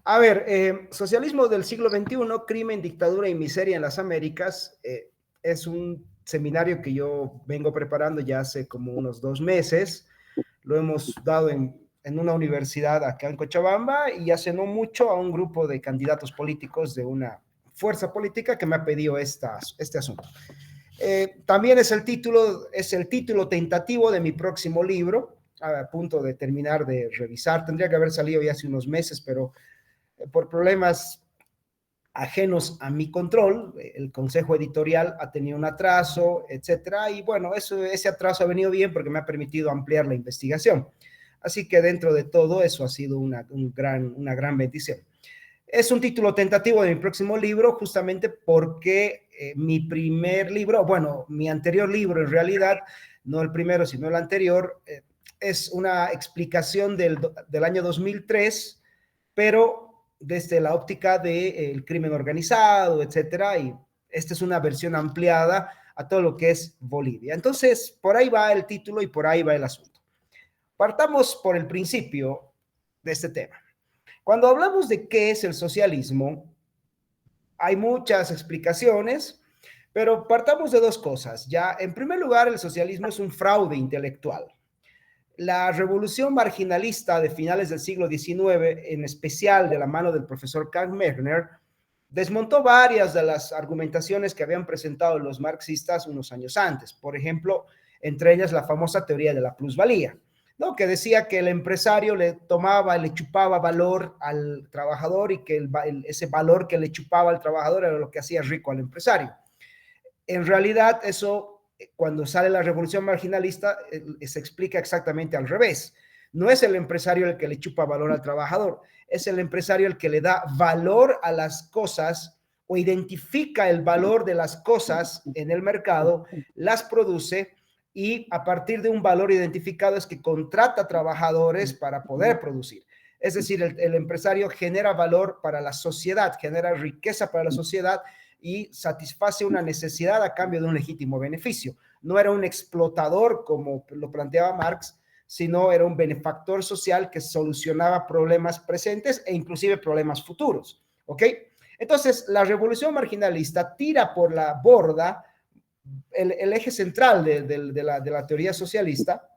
A ver, socialismo del siglo XXI, crimen, dictadura y miseria en las Américas, es un seminario que yo vengo preparando ya hace como unos 2 meses. Lo hemos dado en una universidad acá en Cochabamba y hace no mucho a un grupo de candidatos políticos de una fuerza política que me ha pedido este asunto. También es el título tentativo de mi próximo libro, a punto de terminar de revisar. Tendría que haber salido ya hace unos meses, pero por problemas ajenos a mi control, el consejo editorial ha tenido un atraso, etcétera, y bueno, ese atraso ha venido bien porque me ha permitido ampliar la investigación. Así que dentro de todo eso ha sido una gran bendición. Es un título tentativo de mi próximo libro, justamente porque mi primer libro, bueno, mi anterior libro en realidad, no el primero, sino el anterior, es una explicación del año 2003, pero desde la óptica del crimen organizado, etcétera, y esta es una versión ampliada a todo lo que es Bolivia. Entonces, por ahí va el título y por ahí va el asunto. Partamos por el principio de este tema. Cuando hablamos de qué es el socialismo, hay muchas explicaciones, pero partamos de dos cosas. Ya, en primer lugar, el socialismo es un fraude intelectual. La revolución marginalista de finales del siglo XIX, en especial de la mano del profesor Karl Marx, desmontó varias de las argumentaciones que habían presentado los marxistas unos años antes. Por ejemplo, entre ellas la famosa teoría de la plusvalía, ¿no? Que decía que el empresario le chupaba valor al trabajador y que ese valor que le chupaba al trabajador era lo que hacía rico al empresario. En realidad, eso, cuando sale la revolución marginalista, se explica exactamente al revés. No es el empresario el que le chupa valor al trabajador, es el empresario el que le da valor a las cosas o identifica el valor de las cosas en el mercado, las produce y a partir de un valor identificado es que contrata trabajadores para poder producir. Es decir, el empresario genera valor para la sociedad, genera riqueza para la sociedad y satisface una necesidad a cambio de un legítimo beneficio. No era un explotador como lo planteaba Marx, sino era un benefactor social que solucionaba problemas presentes e inclusive problemas futuros. ¿Ok? Entonces, la revolución marginalista tira por la borda el eje central de la teoría socialista,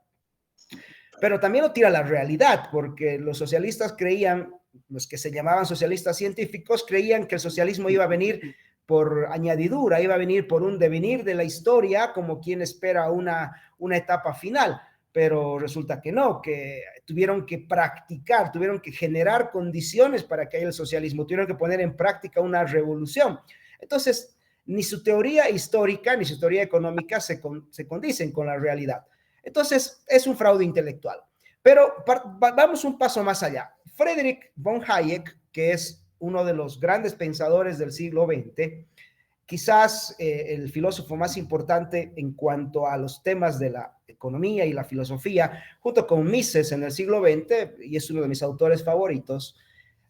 pero también lo tira la realidad, porque los socialistas creían, los que se llamaban socialistas científicos, creían que el socialismo iba a venir por añadidura, iba a venir por un devenir de la historia, como quien espera una etapa final, pero resulta que no, que tuvieron que practicar, tuvieron que generar condiciones para que haya el socialismo, tuvieron que poner en práctica una revolución. Entonces, ni su teoría histórica ni su teoría económica se condicen con la realidad. Entonces, es un fraude intelectual. Pero vamos un paso más allá. Friedrich von Hayek, que es uno de los grandes pensadores del siglo XX, quizás el filósofo más importante en cuanto a los temas de la economía y la filosofía, junto con Mises en el siglo XX, y es uno de mis autores favoritos,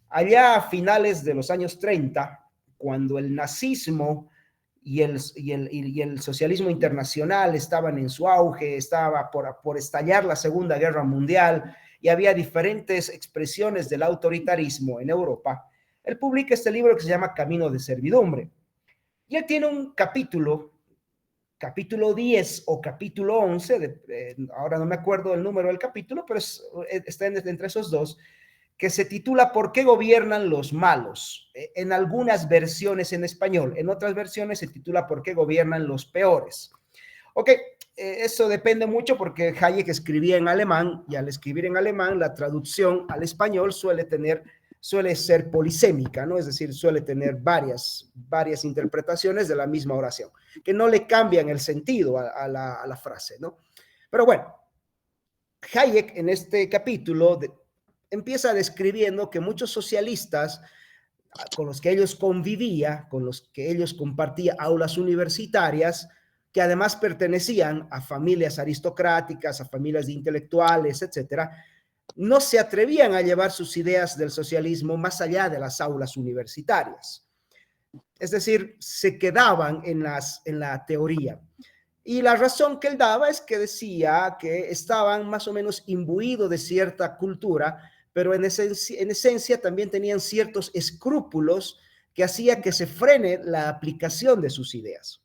allá a finales de los años 30, cuando el nazismo y el socialismo internacional estaban en su auge, estaba por estallar la Segunda Guerra Mundial y había diferentes expresiones del autoritarismo en Europa, él publica este libro que se llama Camino de Servidumbre. Y él tiene un capítulo 10 o capítulo 11, ahora no me acuerdo el número del capítulo, pero está entre esos dos, que se titula ¿Por qué gobiernan los malos? En algunas versiones en español, en otras versiones se titula ¿Por qué gobiernan los peores? Ok, eso depende mucho porque Hayek escribía en alemán y al escribir en alemán la traducción al español suele ser polisémica, ¿no? Es decir, suele tener varias interpretaciones de la misma oración, que no le cambian el sentido a la frase, ¿no? Pero bueno, Hayek en este capítulo empieza describiendo que muchos socialistas con los que ellos convivía, con los que ellos compartía aulas universitarias, que además pertenecían a familias aristocráticas, a familias de intelectuales, etcétera, no se atrevían a llevar sus ideas del socialismo más allá de las aulas universitarias. Es decir, se quedaban en la teoría. Y la razón que él daba es que decía que estaban más o menos imbuidos de cierta cultura, pero en esencia también tenían ciertos escrúpulos que hacía que se frene la aplicación de sus ideas.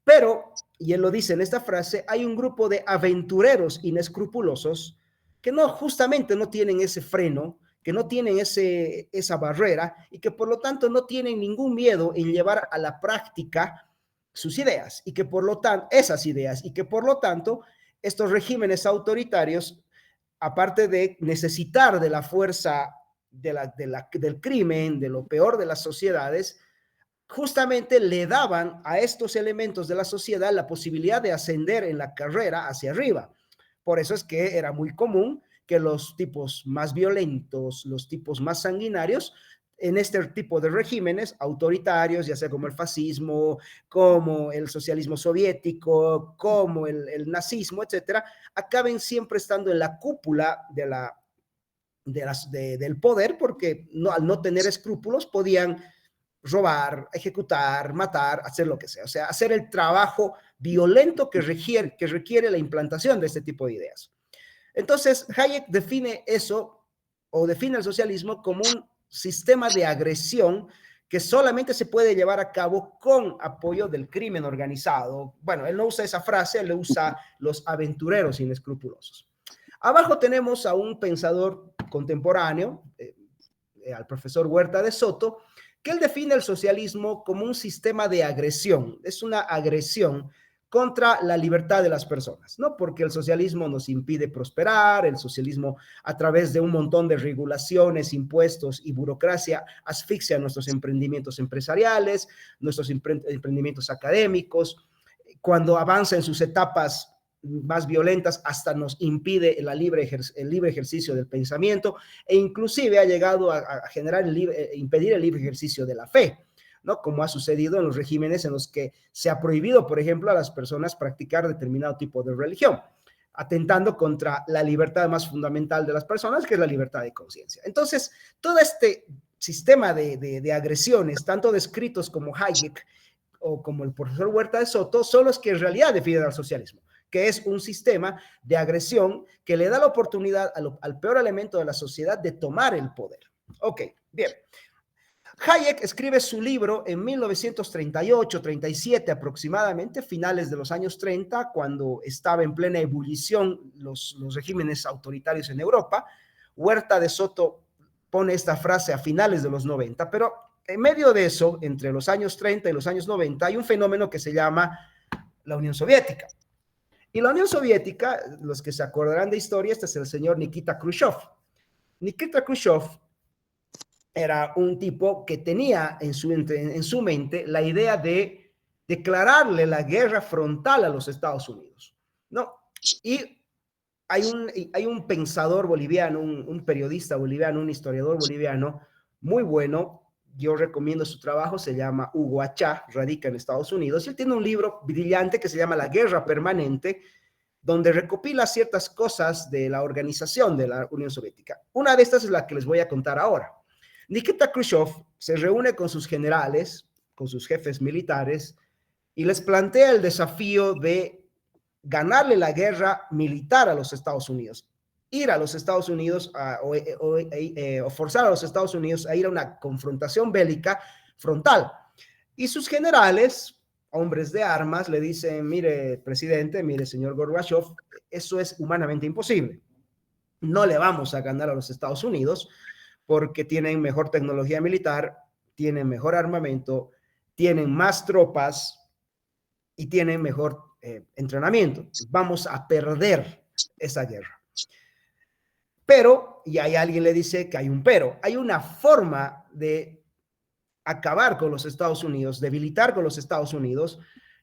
Pero, y él lo dice en esta frase, hay un grupo de aventureros inescrupulosos que justamente no tienen ese freno, que no tienen esa barrera y que por lo tanto no tienen ningún miedo en llevar a la práctica sus ideas y que por lo tanto, esas ideas y que por lo tanto estos regímenes autoritarios, aparte de necesitar de la fuerza del crimen, de lo peor de las sociedades, justamente le daban a estos elementos de la sociedad la posibilidad de ascender en la carrera hacia arriba. Por eso es que era muy común que los tipos más violentos, los tipos más sanguinarios, en este tipo de regímenes autoritarios, ya sea como el fascismo, como el socialismo soviético, como el nazismo, etcétera, acaben siempre estando en la cúpula del poder, porque al no tener escrúpulos podían robar, ejecutar, matar, hacer lo que sea. O sea, hacer el trabajo violento que requiere la implantación de este tipo de ideas. Entonces, Hayek define eso, o define el socialismo como un sistema de agresión que solamente se puede llevar a cabo con apoyo del crimen organizado. Bueno, él no usa esa frase, él usa los aventureros inescrupulosos. Abajo tenemos a un pensador contemporáneo, al profesor Huerta de Soto, que él define el socialismo como un sistema de agresión. Es una agresión contra la libertad de las personas, ¿no? Porque el socialismo nos impide prosperar, el socialismo a través de un montón de regulaciones, impuestos y burocracia asfixia nuestros emprendimientos empresariales, nuestros emprendimientos académicos, cuando avanza en sus etapas más violentas hasta nos impide el libre ejercicio del pensamiento e inclusive ha llegado a generar impedir el libre ejercicio de la fe, ¿no? Como ha sucedido en los regímenes en los que se ha prohibido, por ejemplo, a las personas practicar determinado tipo de religión, atentando contra la libertad más fundamental de las personas, que es la libertad de conciencia. Entonces, todo este sistema de agresiones, tanto descritos como Hayek o como el profesor Huerta de Soto, son los que en realidad definen al socialismo, que es un sistema de agresión que le da la oportunidad al peor elemento de la sociedad de tomar el poder. Ok, bien. Hayek escribe su libro en 1938-37 aproximadamente, finales de los años 30, cuando estaba en plena ebullición los regímenes autoritarios en Europa. Huerta de Soto pone esta frase a finales de los 90, pero en medio de eso, entre los años 30 y los años 90, hay un fenómeno que se llama la Unión Soviética. Y la Unión Soviética, los que se acordarán de historia, este es el señor Nikita Khrushchev. Nikita Khrushchev era un tipo que tenía en su mente la idea de declararle la guerra frontal a los Estados Unidos, ¿no? Y hay un pensador boliviano, un periodista boliviano, un historiador boliviano muy bueno. Yo recomiendo su trabajo, se llama Hugo Achá, radica en Estados Unidos, y él tiene un libro brillante que se llama La Guerra Permanente, donde recopila ciertas cosas de la organización de la Unión Soviética. Una de estas es la que les voy a contar ahora. Nikita Khrushchev se reúne con sus generales, con sus jefes militares, y les plantea el desafío de ganarle la guerra militar a los Estados Unidos, ir a los Estados Unidos o forzar a los Estados Unidos a ir a una confrontación bélica frontal. Y sus generales, hombres de armas, le dicen, mire, presidente, mire, señor Gorbachev, eso es humanamente imposible. No le vamos a ganar a los Estados Unidos porque tienen mejor tecnología militar, tienen mejor armamento, tienen más tropas y tienen mejor entrenamiento. Vamos a perder esa guerra. Pero, y ahí alguien le dice que hay un pero, hay una forma de acabar con los Estados Unidos, debilitar con los Estados Unidos,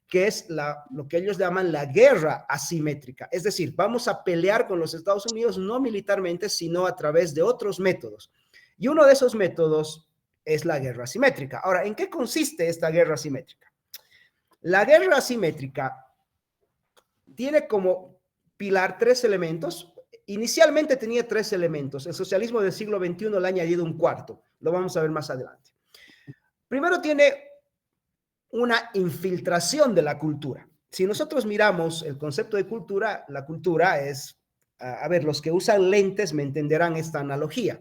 que es lo que ellos llaman la guerra asimétrica. Es decir, vamos a pelear con los Estados Unidos no militarmente, sino a través de otros métodos. Y uno de esos métodos es la guerra asimétrica. Ahora, ¿en qué consiste esta guerra asimétrica? La guerra asimétrica tiene como pilar tres elementos. Inicialmente tenía tres elementos. El socialismo del siglo XXI le ha añadido un cuarto. Lo vamos a ver más adelante. Primero tiene una infiltración de la cultura. Si nosotros miramos el concepto de cultura, la cultura es a ver, los que usan lentes me entenderán esta analogía.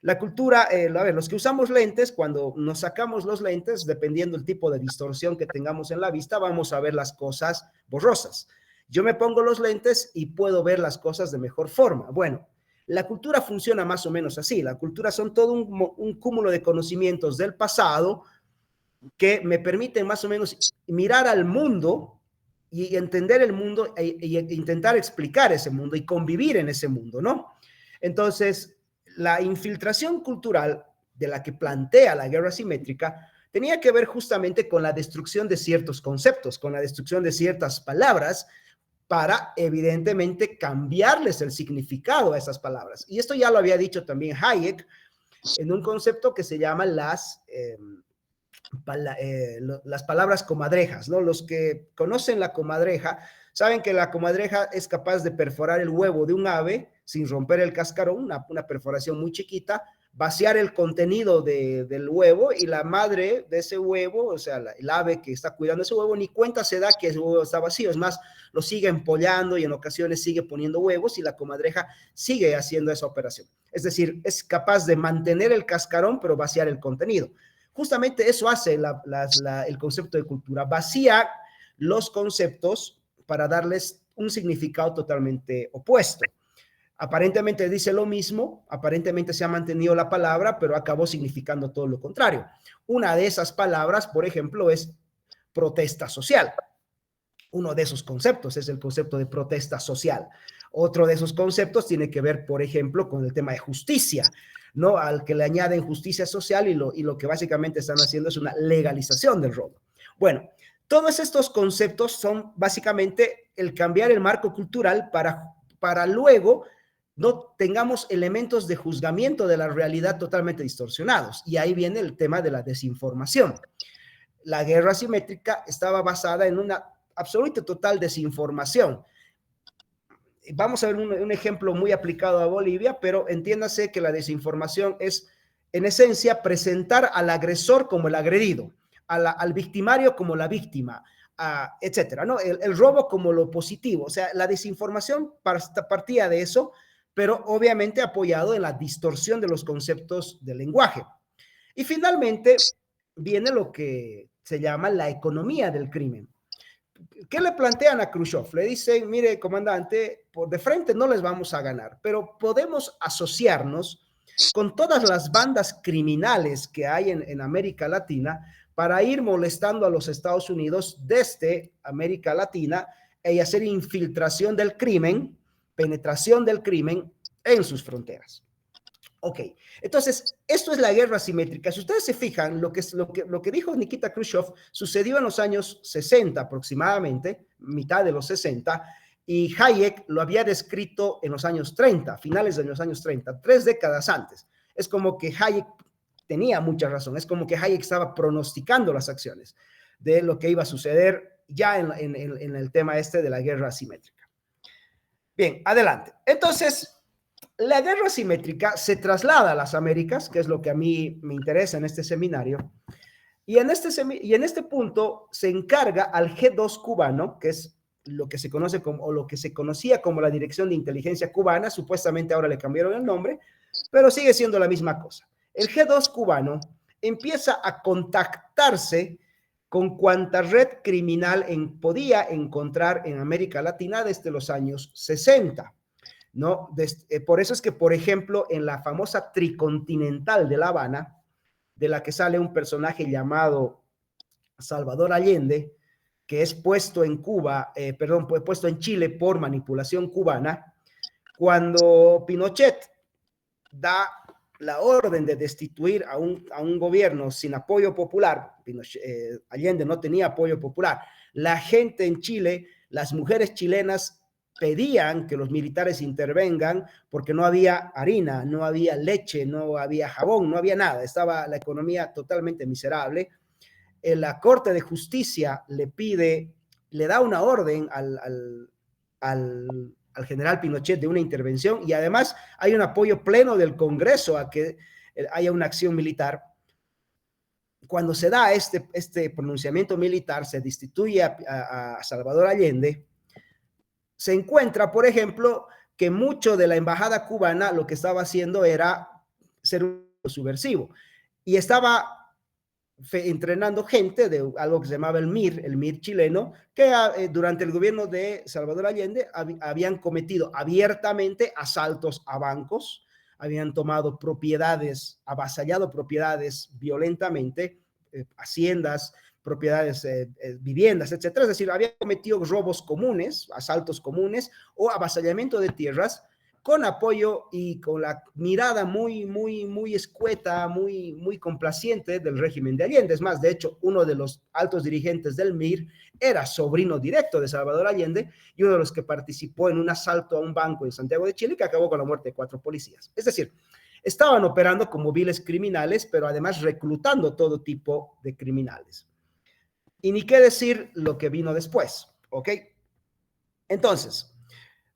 La cultura, a ver, los que usamos lentes, cuando nos sacamos los lentes, dependiendo del tipo de distorsión que tengamos en la vista, vamos a ver las cosas borrosas. Yo me pongo los lentes y puedo ver las cosas de mejor forma. Bueno, la cultura funciona más o menos así. La cultura son todo un cúmulo de conocimientos del pasado que me permiten más o menos mirar al mundo y entender el mundo e intentar explicar ese mundo y convivir en ese mundo, ¿no? Entonces, la infiltración cultural de la que plantea la guerra asimétrica tenía que ver justamente con la destrucción de ciertos conceptos, con la destrucción de ciertas palabras, para evidentemente cambiarles el significado a esas palabras. Y esto ya lo había dicho también Hayek en un concepto que se llama las palabras comadrejas, ¿no? Los que conocen la comadreja saben que la comadreja es capaz de perforar el huevo de un ave sin romper el cascarón, una perforación muy chiquita, vaciar el contenido del huevo y la madre de ese huevo, o sea, el ave que está cuidando ese huevo, ni cuenta se da que ese huevo está vacío, es más, lo sigue empollando y en ocasiones sigue poniendo huevos y la comadreja sigue haciendo esa operación. Es decir, es capaz de mantener el cascarón pero vaciar el contenido. Justamente eso hace el concepto de cultura, vacía los conceptos para darles un significado totalmente opuesto. Aparentemente dice lo mismo, aparentemente se ha mantenido la palabra, pero acabó significando todo lo contrario. Una de esas palabras, por ejemplo, es protesta social. Uno de esos conceptos es el concepto de protesta social. Otro de esos conceptos tiene que ver, por ejemplo, con el tema de justicia, ¿no? Al que le añaden justicia social y lo que básicamente están haciendo es una legalización del robo. Bueno, todos estos conceptos son básicamente el cambiar el marco cultural para luego no tengamos elementos de juzgamiento de la realidad totalmente distorsionados. Y ahí viene el tema de la desinformación. La guerra asimétrica estaba basada en una absoluta total desinformación. Vamos a ver un ejemplo muy aplicado a Bolivia, pero entiéndase que la desinformación es, en esencia, presentar al agresor como el agredido, al victimario como la víctima, etcétera, ¿no? El robo como lo positivo. O sea, la desinformación partía de eso, pero obviamente apoyado en la distorsión de los conceptos del lenguaje. Y finalmente viene lo que se llama la economía del crimen. ¿Qué le plantean a Khrushchev? Le dicen, mire, comandante, por de frente no les vamos a ganar, pero podemos asociarnos con todas las bandas criminales que hay en América Latina para ir molestando a los Estados Unidos desde América Latina y hacer infiltración del crimen, penetración del crimen en sus fronteras. Ok, entonces, esto es la guerra asimétrica. Si ustedes se fijan, lo que dijo Nikita Khrushchev sucedió en los años 60 aproximadamente, mitad de los 60, y Hayek lo había descrito en los años 30, finales de los años 30, 3 décadas antes. Es como que Hayek tenía mucha razón, es como que Hayek estaba pronosticando las acciones de lo que iba a suceder ya en el tema este de la guerra asimétrica. Bien, adelante. Entonces, la guerra asimétrica se traslada a las Américas, que es lo que a mí me interesa en este seminario, y en este punto se encarga al G2 cubano, que es lo que se conoce como, o lo que se conocía como la Dirección de Inteligencia Cubana, supuestamente ahora le cambiaron el nombre, pero sigue siendo la misma cosa. El G2 cubano empieza a contactarse con cuanta red criminal podía encontrar en América Latina desde los años 60. ¿No? Por eso es que, por ejemplo, en la famosa Tricontinental de La Habana, de la que sale un personaje llamado Salvador Allende, que es puesto en puesto en Chile por manipulación cubana, cuando Pinochet da la orden de destituir a un gobierno sin apoyo popular, Allende no tenía apoyo popular, la gente en Chile, las mujeres chilenas pedían que los militares intervengan porque no había harina, no había leche, no había jabón, no había nada, estaba la economía totalmente miserable. La Corte de Justicia le da una orden al general Pinochet de una intervención y además hay un apoyo pleno del Congreso a que haya una acción militar. Cuando se da este pronunciamiento militar, se destituye a Salvador Allende, se encuentra, por ejemplo, que mucho de la embajada cubana lo que estaba haciendo era ser un subversivo y estaba entrenando gente de algo que se llamaba el MIR chileno, que durante el gobierno de Salvador Allende habían cometido abiertamente asaltos a bancos, habían tomado propiedades, avasallado propiedades violentamente, haciendas, propiedades, viviendas, etcétera. Es decir, habían cometido robos comunes, asaltos comunes o avasallamiento de tierras con apoyo y con la mirada muy escueta, muy complaciente del régimen de Allende. Es más, de hecho, uno de los altos dirigentes del MIR era sobrino directo de Salvador Allende y uno de los que participó en un asalto a un banco en Santiago de Chile que acabó con la muerte de 4 policías. Es decir, estaban operando como viles criminales, pero además reclutando todo tipo de criminales. Y ni qué decir lo que vino después, ¿ok? Entonces,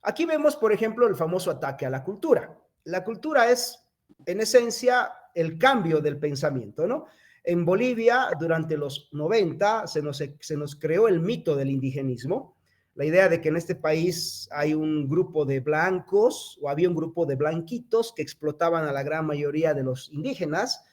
aquí vemos, por ejemplo, el famoso ataque a la cultura. La cultura es, en esencia, el cambio del pensamiento, ¿no? En Bolivia, durante los 90, se nos creó el mito del indigenismo, la idea de que en este país hay un grupo de blancos o había un grupo de blanquitos que explotaban a la gran mayoría de los indígenas,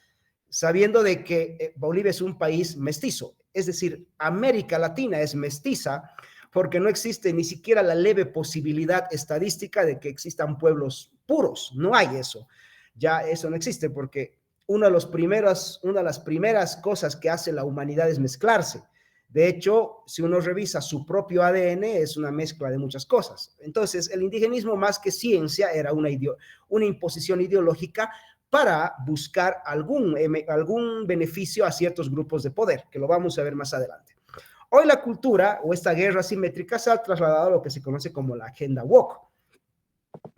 sabiendo de que Bolivia es un país mestizo, es decir, América Latina es mestiza, porque no existe ni siquiera la leve posibilidad estadística de que existan pueblos puros, no hay eso, ya eso no existe, porque una de las primeras cosas que hace la humanidad es mezclarse. De hecho, si uno revisa su propio ADN, es una mezcla de muchas cosas. Entonces, el indigenismo más que ciencia era una imposición ideológica para buscar algún beneficio a ciertos grupos de poder, que lo vamos a ver más adelante. Hoy la cultura o esta guerra asimétrica se ha trasladado a lo que se conoce como la agenda woke,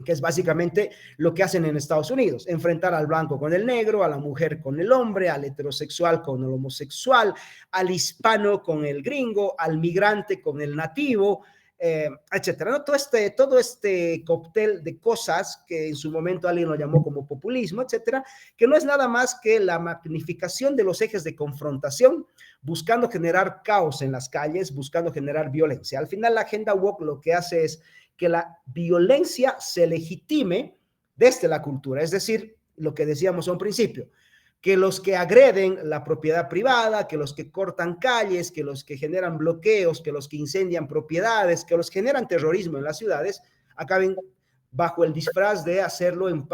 que es básicamente lo que hacen en Estados Unidos, enfrentar al blanco con el negro, a la mujer con el hombre, al heterosexual con el homosexual, al hispano con el gringo, al migrante con el nativo, etcétera, ¿no? Todo este cóctel de cosas que en su momento alguien lo llamó como populismo, etcétera, que no es nada más que la magnificación de los ejes de confrontación, buscando generar caos en las calles, buscando generar violencia. Al final, la agenda woke lo que hace es que la violencia se legitime desde la cultura, es decir, lo que decíamos a un principio, que los que agreden la propiedad privada, que los que cortan calles, que los que generan bloqueos, que los que incendian propiedades, que los que generan terrorismo en las ciudades, acaben bajo el disfraz de hacerlo en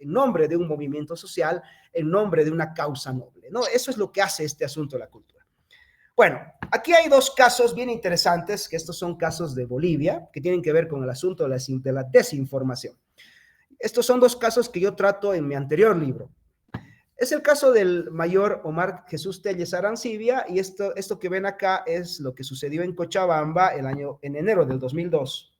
nombre de un movimiento social, en nombre de una causa noble, ¿no? Eso es lo que hace este asunto de la cultura. Bueno, aquí hay 2 casos bien interesantes, que estos son casos de Bolivia, que tienen que ver con el asunto de la desinformación. Estos son 2 casos que yo trato en mi anterior libro. Es el caso del mayor Omar Jesús Telles Arancibia, y esto que ven acá es lo que sucedió en Cochabamba en enero del 2002.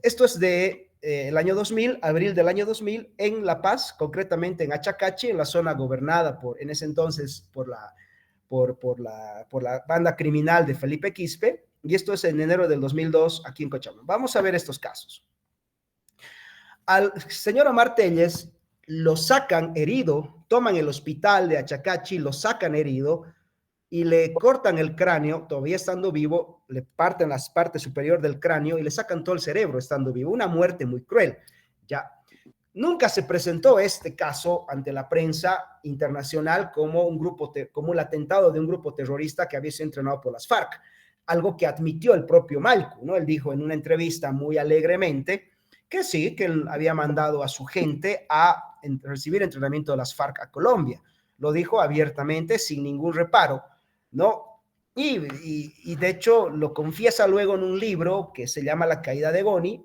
Esto es de el año 2000, abril del año 2000, en La Paz, concretamente en Achacachi, en la zona gobernada en ese entonces por la banda criminal de Felipe Quispe, y esto es en enero del 2002 aquí en Cochabamba. Vamos a ver estos casos. Al señor Omar Telles lo sacan herido, toman el hospital de Achacachi, lo sacan herido y le cortan el cráneo, todavía estando vivo, le parten la parte superior del cráneo y le sacan todo el cerebro estando vivo. Una muerte muy cruel. Ya. Nunca se presentó este caso ante la prensa internacional como como el atentado de un grupo terrorista que había sido entrenado por las FARC, algo que admitió el propio Malcu, ¿no? Él dijo en una entrevista muy alegremente que sí, que él había mandado a su gente a recibir entrenamiento de las FARC a Colombia. Lo dijo abiertamente, sin ningún reparo, ¿no? Y de hecho lo confiesa luego en un libro que se llama La caída de Goni,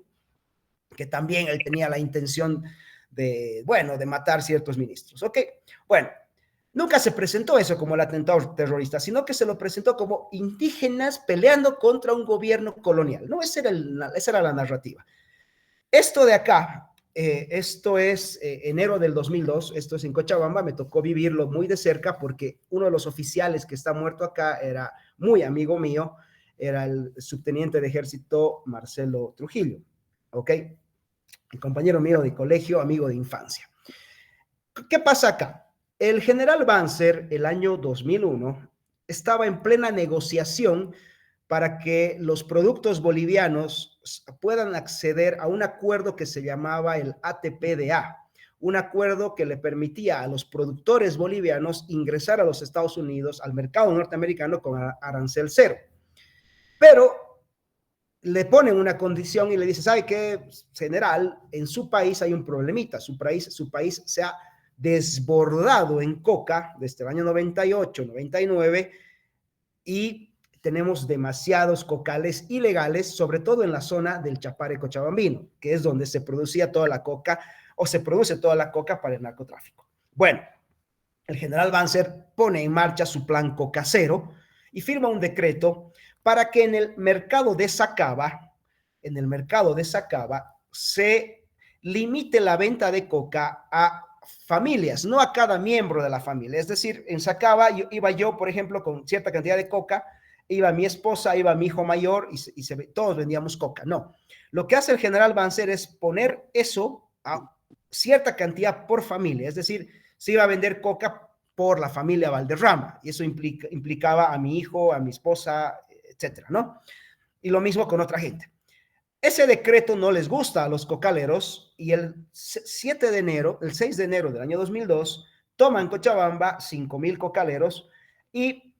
que también él tenía la intención de matar ciertos ministros. ¿Ok? Bueno, nunca se presentó eso como el atentado terrorista, sino que se lo presentó como indígenas peleando contra un gobierno colonial, ¿no? Esa era la narrativa. Esto de acá, esto es enero del 2002, esto es en Cochabamba, me tocó vivirlo muy de cerca porque uno de los oficiales que está muerto acá era muy amigo mío, era el subteniente de ejército Marcelo Trujillo, ¿ok? El compañero mío de colegio, amigo de infancia. ¿Qué pasa acá? El general Banzer, el año 2001, estaba en plena negociación para que los productos bolivianos puedan acceder a un acuerdo que se llamaba el ATPDA, un acuerdo que le permitía a los productores bolivianos ingresar a los Estados Unidos, al mercado norteamericano, con arancel cero. Pero le ponen una condición y le dice, ¿sabe qué, general? En su país hay un problemita, su país se ha desbordado en coca desde el año 98, 99, y tenemos demasiados cocales ilegales, sobre todo en la zona del Chapare Cochabambino, que es donde se producía toda la coca, o se produce toda la coca para el narcotráfico. Bueno, el general Banzer pone en marcha su plan coca cero y firma un decreto para que en el mercado de Sacaba, se limite la venta de coca a familias, no a cada miembro de la familia. Es decir, en Sacaba iba yo, por ejemplo, con cierta cantidad de coca, iba mi esposa, iba mi hijo mayor todos vendíamos coca. No, lo que hace el general Banzer es poner eso a cierta cantidad por familia, es decir, se iba a vender coca por la familia Valderrama, y eso implicaba a mi hijo, a mi esposa, etcétera, ¿no? Y lo mismo con otra gente. Ese decreto no les gusta a los cocaleros y el 6 de enero del año 2002, toman Cochabamba 5,000 cocaleros y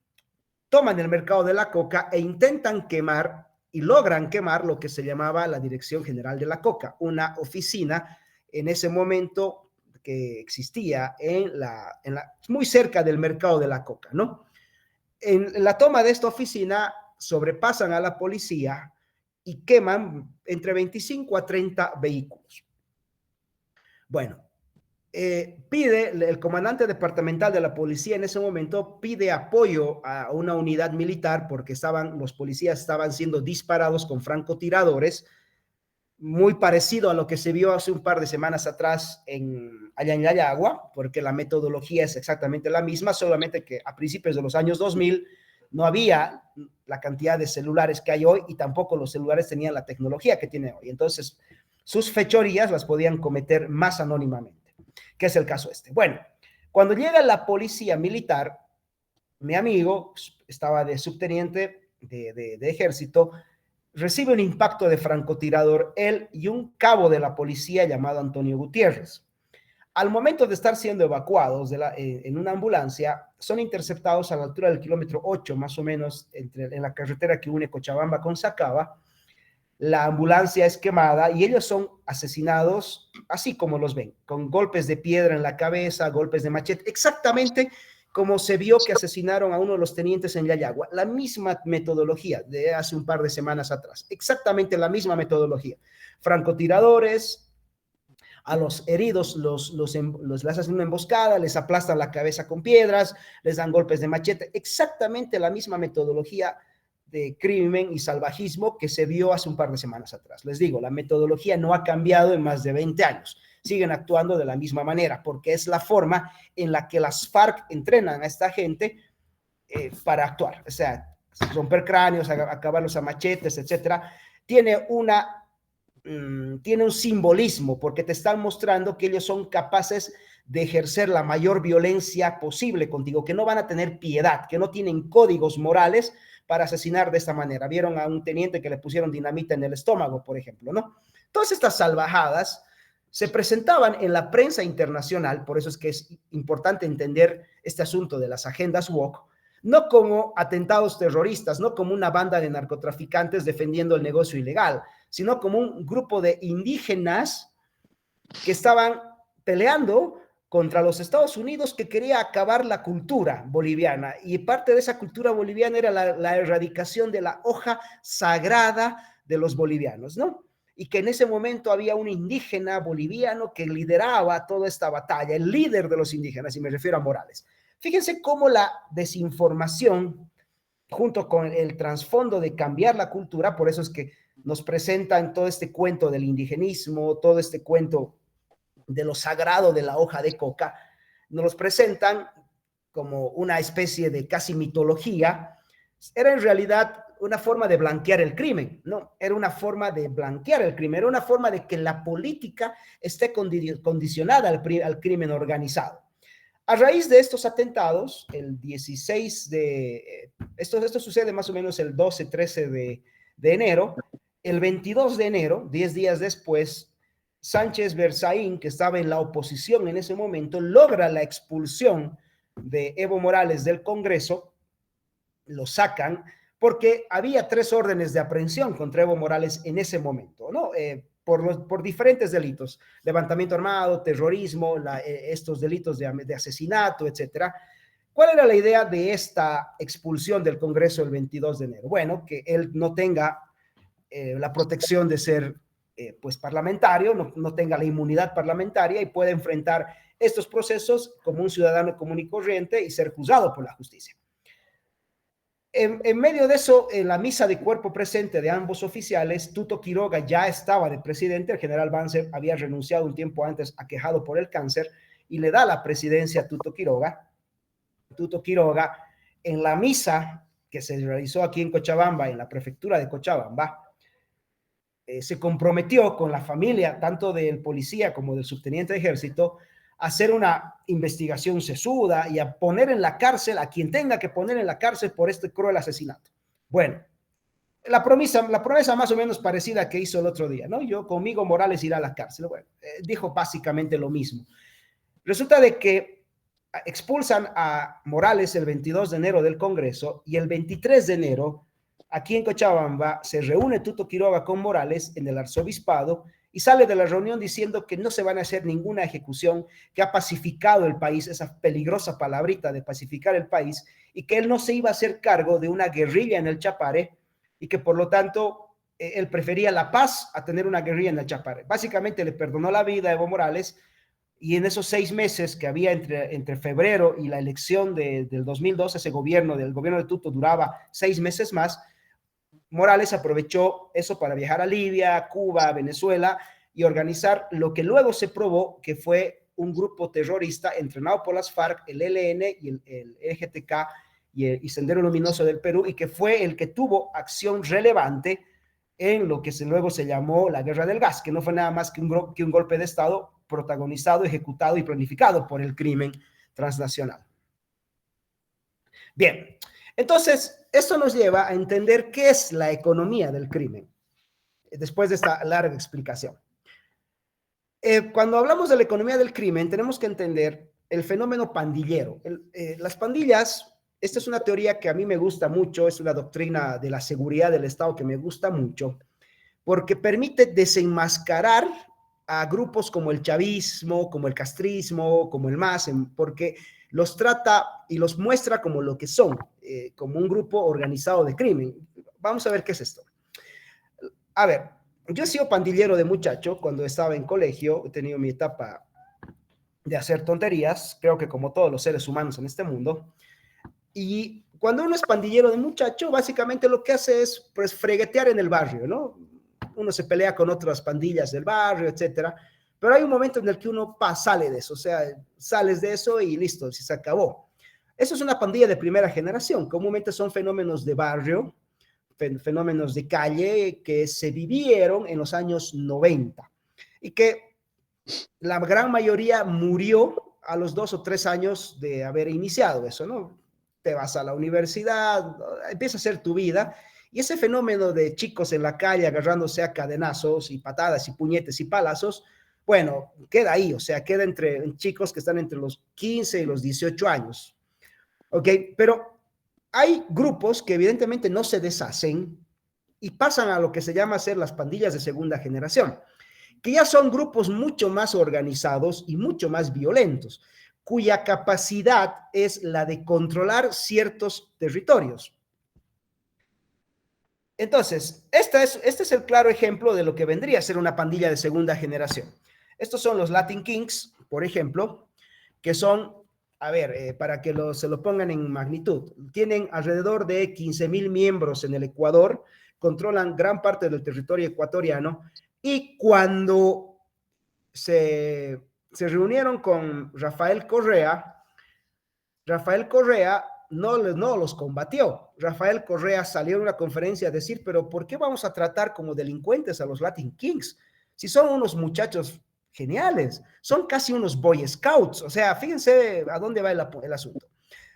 toman el mercado de la coca e intentan quemar y logran quemar lo que se llamaba la Dirección General de la Coca, una oficina en ese momento que existía muy cerca del mercado de la coca, ¿no? En la toma de esta oficina sobrepasan a la policía y queman entre 25 a 30 vehículos. Bueno, el comandante departamental de la policía en ese momento pide apoyo a una unidad militar porque los policías estaban siendo disparados con francotiradores, muy parecido a lo que se vio hace un par de semanas atrás allá en Yayagua, porque la metodología es exactamente la misma, solamente que a principios de los años 2000 no había la cantidad de celulares que hay hoy y tampoco los celulares tenían la tecnología que tienen hoy. Entonces, sus fechorías las podían cometer más anónimamente, que es el caso este. Bueno, cuando llega la policía militar, mi amigo estaba de subteniente de ejército, recibe un impacto de francotirador, él y un cabo de la policía llamado Antonio Gutiérrez. Al momento de estar siendo evacuados en una ambulancia, son interceptados a la altura del kilómetro 8, más o menos, en la carretera que une Cochabamba con Sacaba. La ambulancia es quemada y ellos son asesinados así como los ven, con golpes de piedra en la cabeza, golpes de machete, exactamente como se vio que asesinaron a uno de los tenientes en Yayagua. La misma metodología de hace un par de semanas atrás, exactamente la misma metodología. Francotiradores, a los heridos les hacen una emboscada, les aplastan la cabeza con piedras, les dan golpes de machete, exactamente la misma metodología de crimen y salvajismo que se vio hace un par de semanas atrás. Les digo, la metodología no ha cambiado en más de 20 años. Siguen actuando de la misma manera, porque es la forma en la que las FARC entrenan a esta gente para actuar. O sea, romper cráneos, acabarlos a machetes, etcétera. Tiene un simbolismo, porque te están mostrando que ellos son capaces de ejercer la mayor violencia posible contigo, que no van a tener piedad, que no tienen códigos morales para asesinar de esta manera. Vieron a un teniente que le pusieron dinamita en el estómago, por ejemplo, ¿no? Todas estas salvajadas se presentaban en la prensa internacional, por eso es que es importante entender este asunto de las agendas woke, no como atentados terroristas, no como una banda de narcotraficantes defendiendo el negocio ilegal, sino como un grupo de indígenas que estaban peleando contra los Estados Unidos, que quería acabar la cultura boliviana, y parte de esa cultura boliviana era la erradicación de la hoja sagrada de los bolivianos, ¿no? Y que en ese momento había un indígena boliviano que lideraba toda esta batalla, el líder de los indígenas, y me refiero a Morales. Fíjense cómo la desinformación, junto con el trasfondo de cambiar la cultura, por eso es que nos presentan todo este cuento del indigenismo, todo este cuento de lo sagrado de la hoja de coca, nos los presentan como una especie de casi mitología. Era en realidad una forma de blanquear el crimen, ¿no? Era una forma de blanquear el crimen, era una forma de que la política esté condicionada al crimen organizado. A raíz de estos atentados, el 16 de... Esto sucede más o menos el 12-13 de enero. El 22 de enero, 10 días después, Sánchez Berzaín, que estaba en la oposición en ese momento, logra la expulsión de Evo Morales del Congreso, lo sacan, porque había 3 órdenes de aprehensión contra Evo Morales en ese momento, ¿no? Por diferentes delitos, levantamiento armado, terrorismo, estos delitos de asesinato, etcétera. ¿Cuál era la idea de esta expulsión del Congreso el 22 de enero? Bueno, que él no tenga la protección de ser pues parlamentario, no tenga la inmunidad parlamentaria y pueda enfrentar estos procesos como un ciudadano común y corriente y ser juzgado por la justicia. En medio de eso, en la misa de cuerpo presente de ambos oficiales, Tuto Quiroga ya estaba de presidente, el general Banzer había renunciado un tiempo antes aquejado por el cáncer y le da la presidencia a Tuto Quiroga. Tuto Quiroga, en la misa que se realizó aquí en Cochabamba, en la prefectura de Cochabamba, se comprometió con la familia, tanto del policía como del subteniente de ejército, a hacer una investigación sesuda y a poner en la cárcel a quien tenga que poner en la cárcel por este cruel asesinato. Bueno, la promesa más o menos parecida que hizo el otro día, ¿no? Yo conmigo Morales irá a la cárcel. Bueno, dijo básicamente lo mismo. Resulta de que expulsan a Morales el 22 de enero del Congreso y el 23 de enero aquí en Cochabamba se reúne Tuto Quiroga con Morales en el arzobispado y sale de la reunión diciendo que no se van a hacer ninguna ejecución, que ha pacificado el país, esa peligrosa palabrita de pacificar el país, y que él no se iba a hacer cargo de una guerrilla en el Chapare y que por lo tanto él prefería la paz a tener una guerrilla en el Chapare. Básicamente le perdonó la vida a Evo Morales y en esos 6 meses que había entre febrero y la elección del 2012, ese gobierno, del gobierno de Tuto duraba 6 meses más. Morales aprovechó eso para viajar a Libia, Cuba, Venezuela y organizar lo que luego se probó que fue un grupo terrorista entrenado por las FARC, el ELN y el EGTK y Sendero Luminoso del Perú, y que fue el que tuvo acción relevante en lo que luego se llamó la Guerra del Gas, que no fue nada más que un golpe de Estado protagonizado, ejecutado y planificado por el crimen transnacional. Bien, entonces, esto nos lleva a entender qué es la economía del crimen, después de esta larga explicación. Cuando hablamos de la economía del crimen, tenemos que entender el fenómeno pandillero. Las pandillas, esta es una teoría que a mí me gusta mucho, es una doctrina de la seguridad del Estado que me gusta mucho, porque permite desenmascarar a grupos como el chavismo, como el castrismo, como el MAS, porque los trata y los muestra como lo que son, como un grupo organizado de crimen. Vamos a ver qué es esto. A ver, yo he sido pandillero de muchacho cuando estaba en colegio, he tenido mi etapa de hacer tonterías, creo que como todos los seres humanos en este mundo, y cuando uno es pandillero de muchacho, básicamente lo que hace es pues freguetear en el barrio, ¿no? Uno se pelea con otras pandillas del barrio, etcétera, pero hay un momento en el que uno sale de eso, o sea, sales de eso y listo, se acabó. Eso es una pandilla de primera generación, comúnmente son fenómenos de barrio, fenómenos de calle que se vivieron en los años 90 y que la gran mayoría murió a los 2 o 3 años de haber iniciado eso, ¿no? Te vas a la universidad, empieza a hacer tu vida. Y ese fenómeno de chicos en la calle agarrándose a cadenazos y patadas y puñetes y palazos, bueno, queda ahí, o sea, queda entre chicos que están entre los 15 y los 18 años. ¿Ok? Pero hay grupos que evidentemente no se deshacen y pasan a lo que se llama ser las pandillas de segunda generación, que ya son grupos mucho más organizados y mucho más violentos, cuya capacidad es la de controlar ciertos territorios. Entonces, este es el claro ejemplo de lo que vendría a ser una pandilla de segunda generación. Estos son los Latin Kings, por ejemplo, que son, a ver, para que se lo pongan en magnitud, tienen alrededor de 15,000 miembros en el Ecuador, controlan gran parte del territorio ecuatoriano, y cuando se reunieron con Rafael Correa no los combatió. Rafael Correa salió en una conferencia a decir, pero ¿por qué vamos a tratar como delincuentes a los Latin Kings? Si son unos muchachos geniales. Son casi unos Boy Scouts. O sea, fíjense a dónde va el asunto.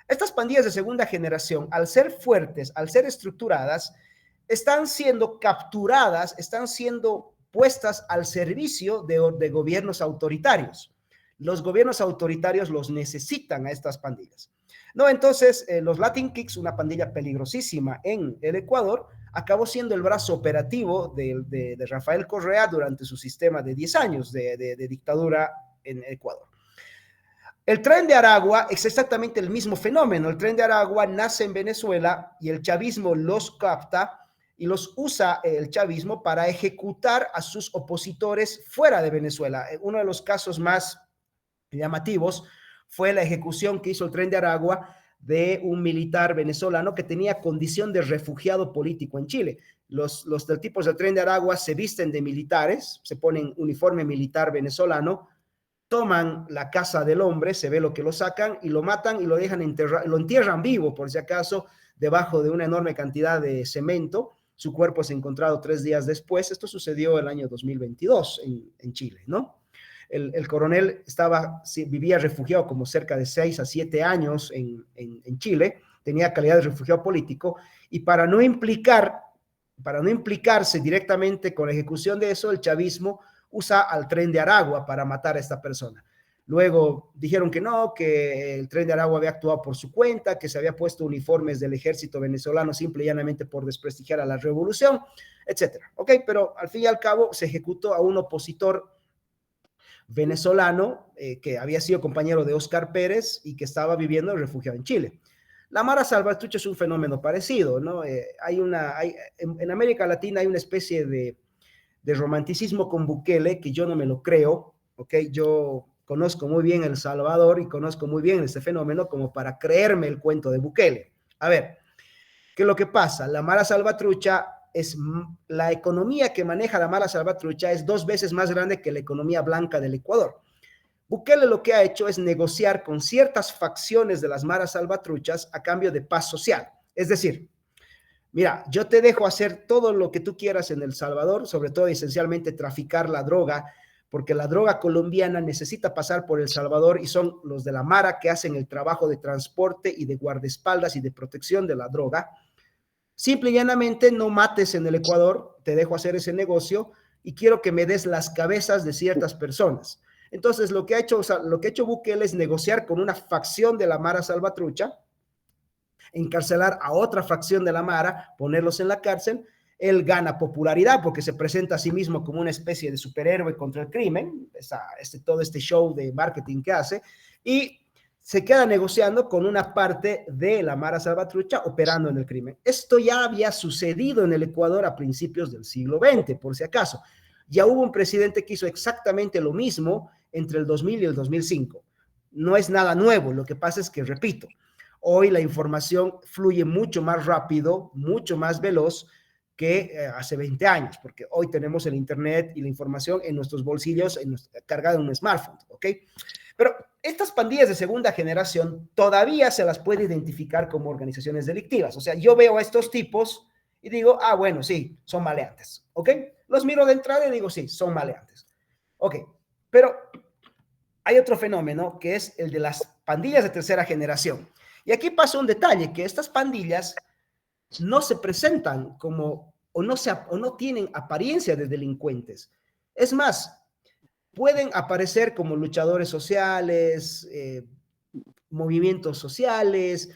Estas pandillas de segunda generación, al ser fuertes, al ser estructuradas, están siendo capturadas, están siendo puestas al servicio de gobiernos autoritarios. Los gobiernos autoritarios los necesitan a estas pandillas. No, entonces, los Latin Kicks, una pandilla peligrosísima en el Ecuador, acabó siendo el brazo operativo de Rafael Correa durante su sistema de 10 años de dictadura en Ecuador. El Tren de Aragua es exactamente el mismo fenómeno. El Tren de Aragua nace en Venezuela y el chavismo los capta y los usa el chavismo para ejecutar a sus opositores fuera de Venezuela. Uno de los casos más llamativos fue la ejecución que hizo el Tren de Aragua de un militar venezolano que tenía condición de refugiado político en Chile. Los del tipos del Tren de Aragua se visten de militares, se ponen uniforme militar venezolano, toman la casa del hombre, se ve lo que lo sacan y lo matan y lo dejan enterrar, lo entierran vivo, por si acaso, debajo de una enorme cantidad de cemento. Su cuerpo es encontrado 3 días después. Esto sucedió el año 2022 en Chile, ¿no? El coronel vivía refugiado como cerca de 6 a 7 años en Chile, tenía calidad de refugiado político, y para no implicarse directamente con la ejecución de eso, el chavismo usa al Tren de Aragua para matar a esta persona. Luego dijeron que no, que el Tren de Aragua había actuado por su cuenta, que se había puesto uniformes del ejército venezolano simple y llanamente por desprestigiar a la revolución, etcétera. Ok, pero al fin y al cabo se ejecutó a un opositor venezolano que había sido compañero de Óscar Pérez y que estaba viviendo refugiado en Chile. La Mara Salvatrucha es un fenómeno parecido, ¿no? En América Latina hay una especie de romanticismo con Bukele que yo no me lo creo, ¿ok? Yo conozco muy bien El Salvador y conozco muy bien este fenómeno como para creerme el cuento de Bukele. A ver, ¿qué es lo que pasa? La Mara Salvatrucha la economía que maneja la Mara Salvatrucha es 2 veces más grande que la economía blanca del Ecuador. Bukele lo que ha hecho es negociar con ciertas facciones de las Maras Salvatruchas a cambio de paz social. Es decir, mira, yo te dejo hacer todo lo que tú quieras en El Salvador, sobre todo esencialmente traficar la droga, porque la droga colombiana necesita pasar por El Salvador y son los de la Mara que hacen el trabajo de transporte y de guardaespaldas y de protección de la droga. Simple y llanamente no mates en el Ecuador, te dejo hacer ese negocio y quiero que me des las cabezas de ciertas personas. Entonces, lo que ha hecho Bukele es negociar con una facción de la Mara Salvatrucha, encarcelar a otra facción de la Mara, ponerlos en la cárcel. Él gana popularidad porque se presenta a sí mismo como una especie de superhéroe contra el crimen, todo este show de marketing que hace, y se queda negociando con una parte de la Mara Salvatrucha operando en el crimen. Esto ya había sucedido en el Ecuador a principios del siglo XX, por si acaso. Ya hubo un presidente que hizo exactamente lo mismo entre el 2000 y el 2005. No es nada nuevo, lo que pasa es que, repito, hoy la información fluye mucho más rápido, mucho más veloz que hace 20 años, porque hoy tenemos el Internet y la información en nuestros bolsillos, cargada en un smartphone, ¿ok? Pero estas pandillas de segunda generación todavía se las puede identificar como organizaciones delictivas. O sea, yo veo a estos tipos y digo, ah, bueno, sí, son maleantes, ¿ok? Los miro de entrada y digo, sí, son maleantes. Ok, pero hay otro fenómeno que es el de las pandillas de tercera generación. Y aquí pasa un detalle, que estas pandillas no se presentan como, o no tienen apariencia de delincuentes. Es más, pueden aparecer como luchadores sociales, movimientos sociales,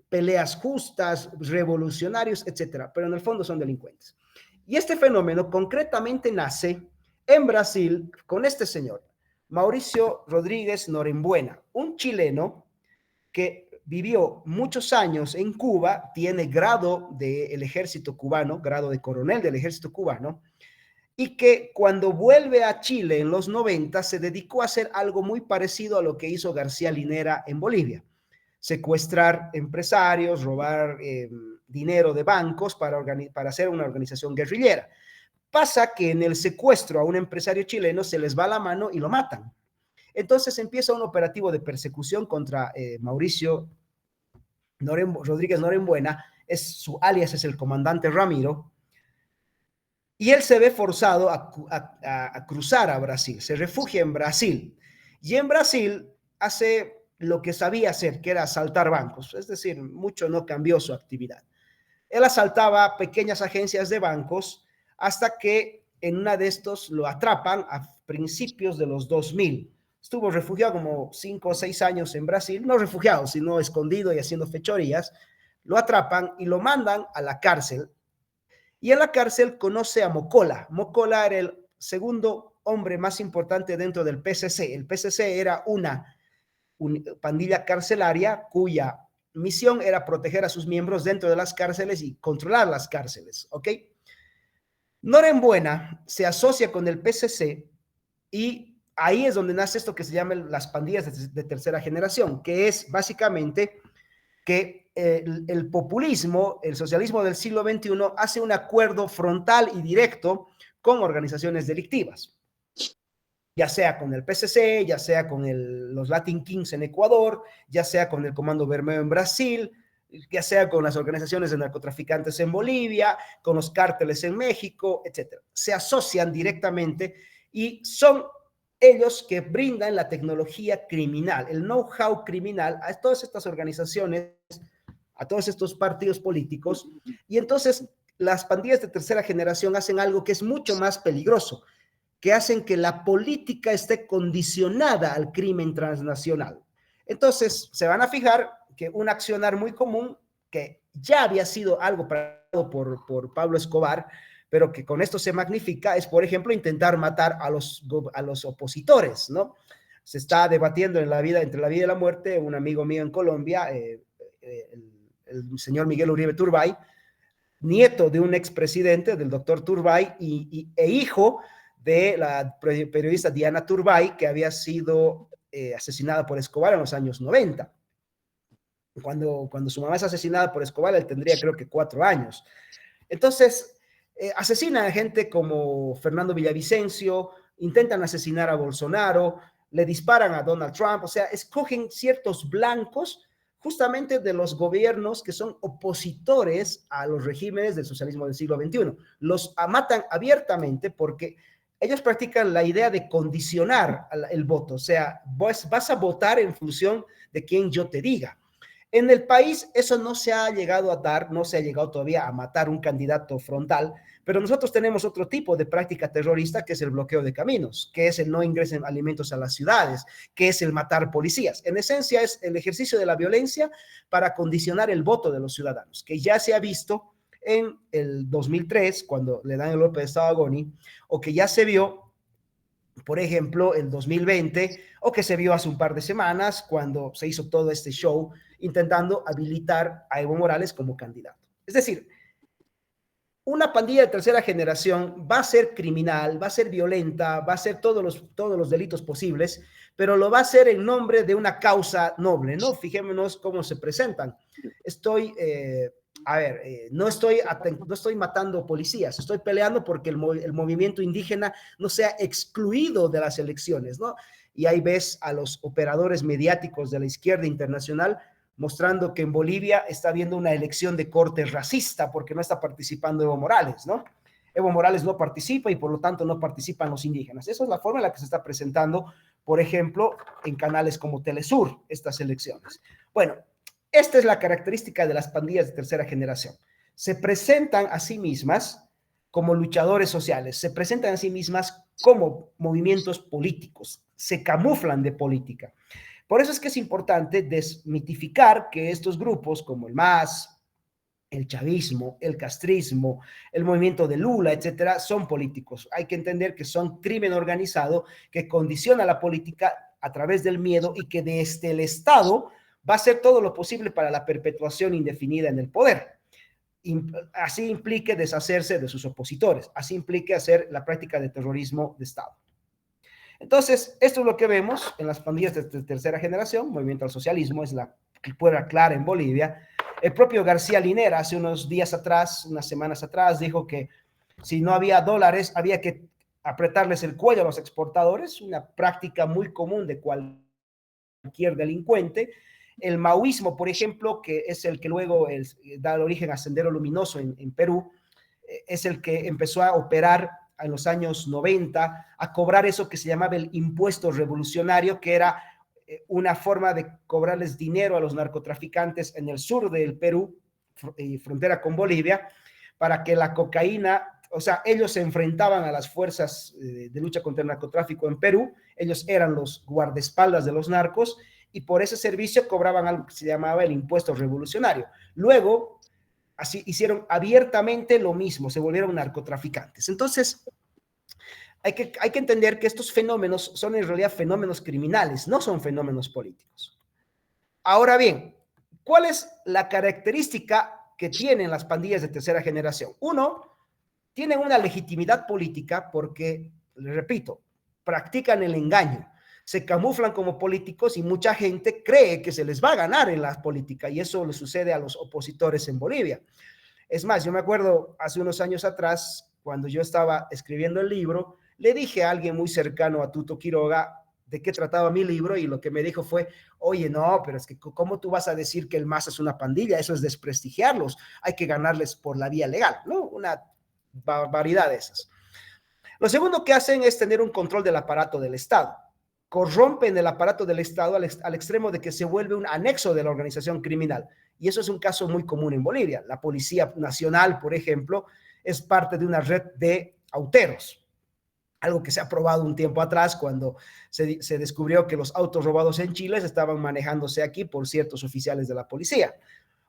peleas justas, revolucionarios, etcétera, pero en el fondo son delincuentes. Y este fenómeno concretamente nace en Brasil con este señor, Mauricio Rodríguez Norambuena, un chileno que vivió muchos años en Cuba, tiene grado del ejército cubano, grado de coronel del ejército cubano, y que cuando vuelve a Chile en los 90 se dedicó a hacer algo muy parecido a lo que hizo García Linera en Bolivia: secuestrar empresarios, robar dinero de bancos para hacer una organización guerrillera. Pasa que en el secuestro a un empresario chileno se les va la mano y lo matan. Entonces empieza un operativo de persecución contra Mauricio Rodríguez Norambuena, su alias es el comandante Ramiro, y él se ve forzado a cruzar a Brasil, se refugia en Brasil, y en Brasil hace lo que sabía hacer, que era asaltar bancos, es decir, mucho no cambió su actividad. Él asaltaba pequeñas agencias de bancos hasta que en una de estos lo atrapan a principios de los 2000. Estuvo refugiado como 5 o 6 años en Brasil, no refugiado, sino escondido y haciendo fechorías. Lo atrapan y lo mandan a la cárcel. Y en la cárcel conoce a Mocola. Mocola era el segundo hombre más importante dentro del PCC. El PCC era una pandilla carcelaria cuya misión era proteger a sus miembros dentro de las cárceles y controlar las cárceles, ¿ok? Norenbuena se asocia con el PCC y ahí es donde nace esto que se llama las pandillas de tercera generación, que es básicamente que el populismo, el socialismo del siglo XXI hace un acuerdo frontal y directo con organizaciones delictivas, ya sea con el PCC, ya sea con los Latin Kings en Ecuador, ya sea con el Comando Bermejo en Brasil, ya sea con las organizaciones de narcotraficantes en Bolivia, con los cárteles en México, etcétera. Se asocian directamente y son ellos que brindan la tecnología criminal, el know-how criminal a todas estas organizaciones, a todos estos partidos políticos, y entonces las pandillas de tercera generación hacen algo que es mucho más peligroso, que hacen que la política esté condicionada al crimen transnacional. Entonces, se van a fijar que un accionar muy común, que ya había sido algo por Pablo Escobar, pero que con esto se magnifica, es, por ejemplo, intentar matar a los opositores, ¿no? Se está debatiendo en la vida, entre la vida y la muerte, un amigo mío en Colombia, el señor Miguel Uribe Turbay, nieto de un expresidente, del doctor Turbay, e hijo de la periodista Diana Turbay, que había sido asesinada por Escobar en los años 90. Cuando su mamá es asesinada por Escobar, él tendría creo que 4 años. Entonces, asesinan a gente como Fernando Villavicencio, intentan asesinar a Bolsonaro, le disparan a Donald Trump, o sea, escogen ciertos blancos justamente de los gobiernos que son opositores a los regímenes del socialismo del siglo XXI. Los matan abiertamente porque ellos practican la idea de condicionar el voto, o sea, vas a votar en función de quien yo te diga. En el país eso no se ha llegado a dar, no se ha llegado todavía a matar un candidato frontal, pero nosotros tenemos otro tipo de práctica terrorista que es el bloqueo de caminos, que es el no ingresen alimentos a las ciudades, que es el matar policías. En esencia es el ejercicio de la violencia para condicionar el voto de los ciudadanos, que ya se ha visto en el 2003, cuando le dan el golpe de Estado a Goni, o que ya se vio por ejemplo, el 2020, o que se vio hace un par de semanas cuando se hizo todo este show intentando habilitar a Evo Morales como candidato. Es decir, una pandilla de tercera generación va a ser criminal, va a ser violenta, va a hacer todos los delitos posibles, pero lo va a hacer en nombre de una causa noble, ¿no? Fijémonos cómo se presentan. No estoy matando policías, estoy peleando porque el movimiento indígena no sea excluido de las elecciones, ¿no? Y ahí ves a los operadores mediáticos de la izquierda internacional mostrando que en Bolivia está habiendo una elección de corte racista porque no está participando Evo Morales, ¿no? Evo Morales no participa y por lo tanto no participan los indígenas. Esa es la forma en la que se está presentando, por ejemplo, en canales como Telesur, estas elecciones. Bueno, esta es la característica de las pandillas de tercera generación. Se presentan a sí mismas como luchadores sociales, se presentan a sí mismas como movimientos políticos, se camuflan de política. Por eso es que es importante desmitificar que estos grupos como el MAS, el chavismo, el castrismo, el movimiento de Lula, etcétera, son políticos. Hay que entender que son crimen organizado que condiciona la política a través del miedo y que desde el Estado va a hacer todo lo posible para la perpetuación indefinida en el poder. Así implique deshacerse de sus opositores, así implique hacer la práctica de terrorismo de Estado. Entonces, esto es lo que vemos en las pandillas de tercera generación, movimiento al socialismo, es la prueba clara en Bolivia. El propio García Linera hace unos días atrás, unas semanas atrás, dijo que si no había dólares, había que apretarles el cuello a los exportadores, una práctica muy común de cualquier delincuente. El maoísmo, por ejemplo, que es el que luego da el origen a Sendero Luminoso en Perú, es el que empezó a operar en los años 90, a cobrar eso que se llamaba el impuesto revolucionario, que era una forma de cobrarles dinero a los narcotraficantes en el sur del Perú, frontera con Bolivia, para que la cocaína, o sea, ellos se enfrentaban a las fuerzas de lucha contra el narcotráfico en Perú, ellos eran los guardaespaldas de los narcos, y por ese servicio cobraban algo que se llamaba el impuesto revolucionario. Luego, así hicieron abiertamente lo mismo, se volvieron narcotraficantes. Entonces, hay que entender que estos fenómenos son en realidad fenómenos criminales, no son fenómenos políticos. Ahora bien, ¿cuál es la característica que tienen las pandillas de tercera generación? Uno, tienen una legitimidad política porque, les repito, practican el engaño, se camuflan como políticos y mucha gente cree que se les va a ganar en la política, y eso le sucede a los opositores en Bolivia. Es más, yo me acuerdo hace unos años atrás, cuando yo estaba escribiendo el libro, le dije a alguien muy cercano a Tuto Quiroga de qué trataba mi libro, y lo que me dijo fue: oye, no, pero es que ¿cómo tú vas a decir que el MAS es una pandilla? Eso es desprestigiarlos, hay que ganarles por la vía legal, ¿no? Una barbaridad de esas. Lo segundo que hacen es tener un control del aparato del Estado. Corrompen el aparato del Estado al extremo de que se vuelve un anexo de la organización criminal. Y eso es un caso muy común en Bolivia. La Policía Nacional, por ejemplo, es parte de una red de auteros. Algo que se ha probado un tiempo atrás cuando se descubrió que los autos robados en Chile estaban manejándose aquí por ciertos oficiales de la policía.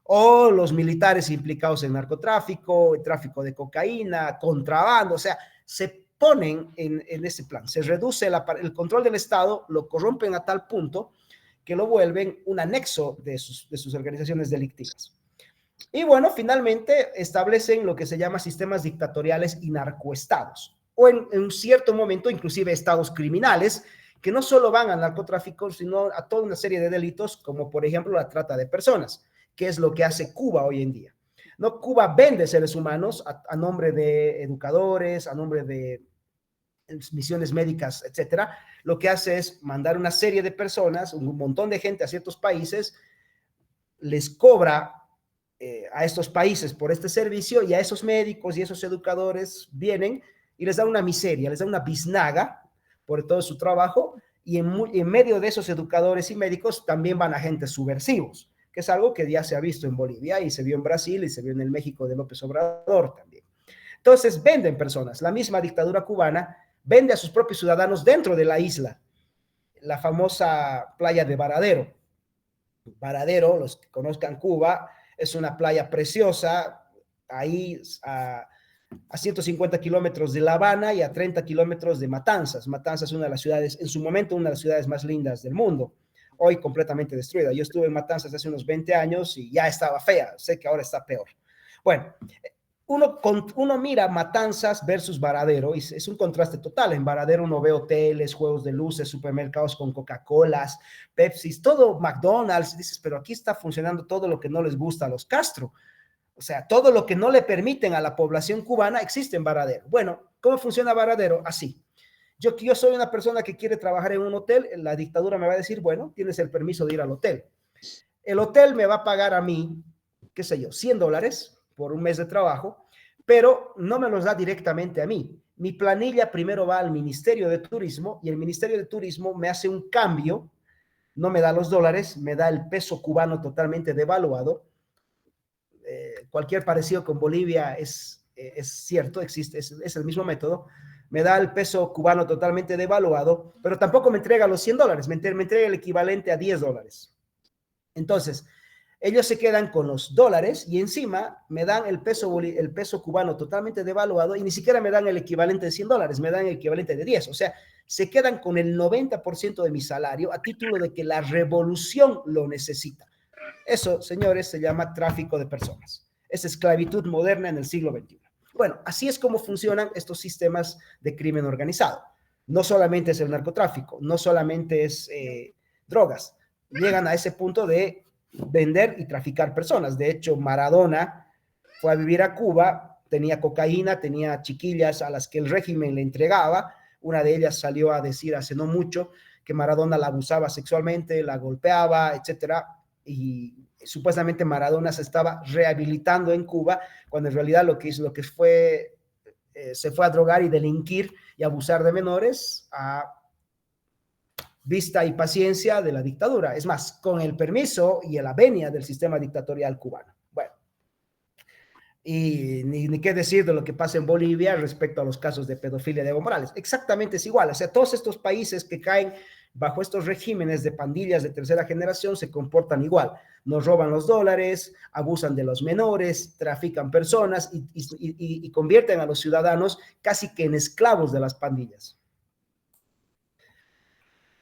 O los militares implicados en narcotráfico, el tráfico de cocaína, contrabando, o sea, se ponen en ese plan. Se reduce el control del Estado, lo corrompen a tal punto que lo vuelven un anexo de sus organizaciones delictivas. Y bueno, finalmente establecen lo que se llama sistemas dictatoriales y narcoestados, o en un cierto momento inclusive estados criminales, que no solo van al narcotráfico, sino a toda una serie de delitos, como por ejemplo la trata de personas, que es lo que hace Cuba hoy en día. No, Cuba vende seres humanos a nombre de educadores, a nombre de misiones médicas, etcétera. Lo que hace es mandar una serie de personas, un montón de gente a ciertos países, les cobra a estos países por este servicio, y a esos médicos y esos educadores vienen y les da una miseria, les da una biznaga por todo su trabajo, y en medio de esos educadores y médicos también van agentes subversivos, que es algo que ya se ha visto en Bolivia y se vio en Brasil y se vio en el México de López Obrador también. Entonces venden personas. La misma dictadura cubana vende a sus propios ciudadanos dentro de la isla, la famosa playa de Varadero. Varadero, los que conozcan Cuba, es una playa preciosa, ahí a 150 kilómetros de La Habana y a 30 kilómetros de Matanzas. Matanzas es una de las ciudades, en su momento, una de las ciudades más lindas del mundo, hoy completamente destruida. Yo estuve en Matanzas hace unos 20 años y ya estaba fea, sé que ahora está peor. Bueno, uno mira Matanzas versus Varadero y es un contraste total. En Varadero uno ve hoteles, juegos de luces, supermercados con Coca-Colas, Pepsis, todo McDonald's. Dices, pero aquí está funcionando todo lo que no les gusta a los Castro. O sea, todo lo que no le permiten a la población cubana existe en Varadero. Bueno, ¿cómo funciona Varadero? Así. Yo soy una persona que quiere trabajar en un hotel, la dictadura me va a decir, bueno, tienes el permiso de ir al hotel. El hotel me va a pagar a mí, qué sé yo, $100 por un mes de trabajo, pero no me los da directamente a mí. Mi planilla primero va al Ministerio de Turismo, y el Ministerio de Turismo me hace un cambio, no me da los dólares, me da el peso cubano totalmente devaluado. Cualquier parecido con Bolivia es cierto, existe, es el mismo método. Me da el peso cubano totalmente devaluado, pero tampoco me entrega los $100, me entrega el equivalente a $10. Entonces, ellos se quedan con los dólares y encima me dan el peso cubano totalmente devaluado, y ni siquiera me dan el equivalente de $100, me dan el equivalente de 10. O sea, se quedan con el 90% de mi salario a título de que la revolución lo necesita. Eso, señores, se llama tráfico de personas. Es esclavitud moderna en el siglo XXI. Bueno, así es como funcionan estos sistemas de crimen organizado. No solamente es el narcotráfico, no solamente es drogas. Llegan a ese punto de vender y traficar personas. De hecho, Maradona fue a vivir a Cuba, tenía cocaína, tenía chiquillas a las que el régimen le entregaba. Una de ellas salió a decir hace no mucho que Maradona la abusaba sexualmente, la golpeaba, etcétera. y supuestamente Maradona se estaba rehabilitando en Cuba, cuando en realidad lo que fue, se fue a drogar y delinquir y abusar de menores a vista y paciencia de la dictadura. Es más, con el permiso y la venia del sistema dictatorial cubano. Bueno, y ni qué decir de lo que pasa en Bolivia respecto a los casos de pedofilia de Evo Morales. Exactamente es igual. O sea, todos estos países que caen bajo estos regímenes de pandillas de tercera generación se comportan igual. Nos roban los dólares, abusan de los menores, trafican personas y convierten a los ciudadanos casi que en esclavos de las pandillas.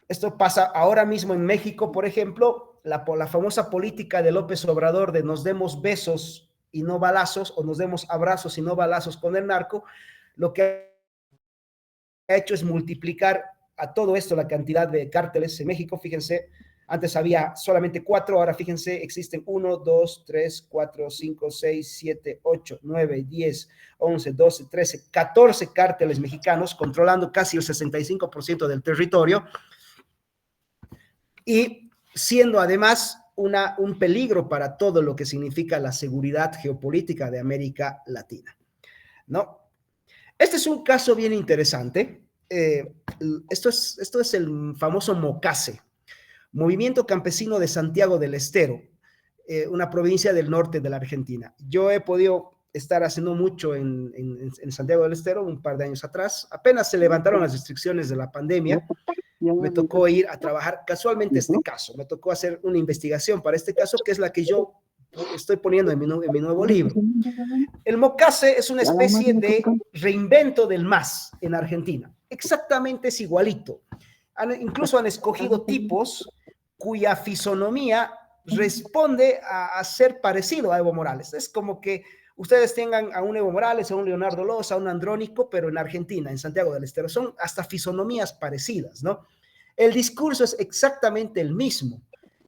Esto pasa ahora mismo en México, por ejemplo, la famosa política de López Obrador de nos demos besos y no balazos, o nos demos abrazos y no balazos con el narco, lo que ha hecho es multiplicar a todo esto la cantidad de cárteles en México. Fíjense, antes había solamente 4, ahora fíjense, existen 1, 2, 3, 4, 5, 6, 7, 8, 9, 10, 11, 12, 13, 14 cárteles mexicanos controlando casi el 65% del territorio y siendo además un peligro para todo lo que significa la seguridad geopolítica de América Latina, ¿no? Este es un caso bien interesante. Esto es el famoso MOCASE, Movimiento Campesino de Santiago del Estero, una provincia del norte de la Argentina. Yo he podido estar haciendo mucho en Santiago del Estero un par de años atrás. Apenas se levantaron las restricciones de la pandemia, me tocó ir a trabajar casualmente este caso. Me tocó hacer una investigación para este caso, que es la que yo estoy poniendo en mi nuevo libro. El MOCASE es una especie de reinvento del MAS en Argentina. Exactamente es igualito. Incluso han escogido tipos cuya fisonomía responde a ser parecido a Evo Morales. Es como que ustedes tengan a un Evo Morales, a un Leonardo Loza, a un Andrónico, pero en Argentina, en Santiago del Estero. Son hasta fisonomías parecidas, ¿no? El discurso es exactamente el mismo.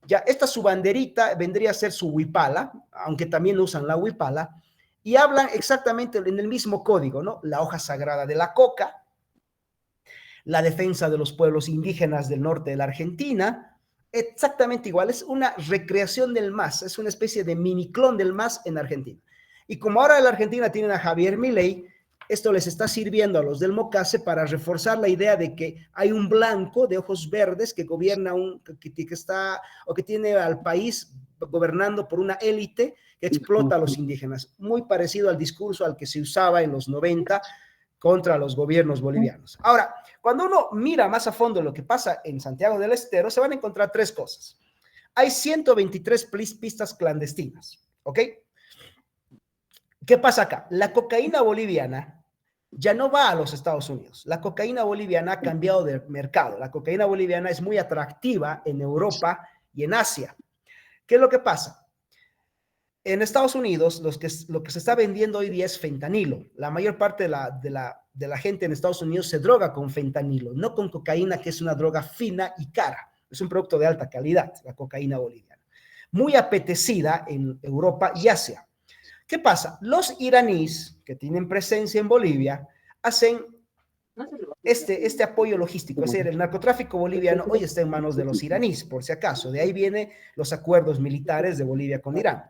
Ya, esta su banderita vendría a ser su huipala, aunque también usan la huipala, y hablan exactamente en el mismo código, ¿no? La hoja sagrada de la coca, la defensa de los pueblos indígenas del norte de la Argentina, exactamente igual, es una recreación del MAS, es una especie de miniclon del MAS en Argentina. Y como ahora en la Argentina tienen a Javier Milei, esto les está sirviendo a los del MOCASE para reforzar la idea de que hay un blanco de ojos verdes que gobierna que está o que tiene al país gobernando por una élite que explota a los indígenas, muy parecido al discurso al que se usaba en los 90 contra los gobiernos bolivianos. Ahora, cuando uno mira más a fondo lo que pasa en Santiago del Estero, se van a encontrar 3 cosas. Hay 123 pistas clandestinas, ¿ok? ¿Qué pasa acá? La cocaína boliviana ya no va a los Estados Unidos. La cocaína boliviana ha cambiado de mercado. La cocaína boliviana es muy atractiva en Europa y en Asia. ¿Qué es lo que pasa? En Estados Unidos, lo que se está vendiendo hoy día es fentanilo. La mayor parte de la gente en Estados Unidos se droga con fentanilo, no con cocaína, que es una droga fina y cara. Es un producto de alta calidad, la cocaína boliviana. Muy apetecida en Europa y Asia. ¿Qué pasa? Los iraníes que tienen presencia en Bolivia hacen este apoyo logístico. Es decir, el narcotráfico boliviano hoy está en manos de los iraníes, por si acaso. De ahí vienen los acuerdos militares de Bolivia con Irán.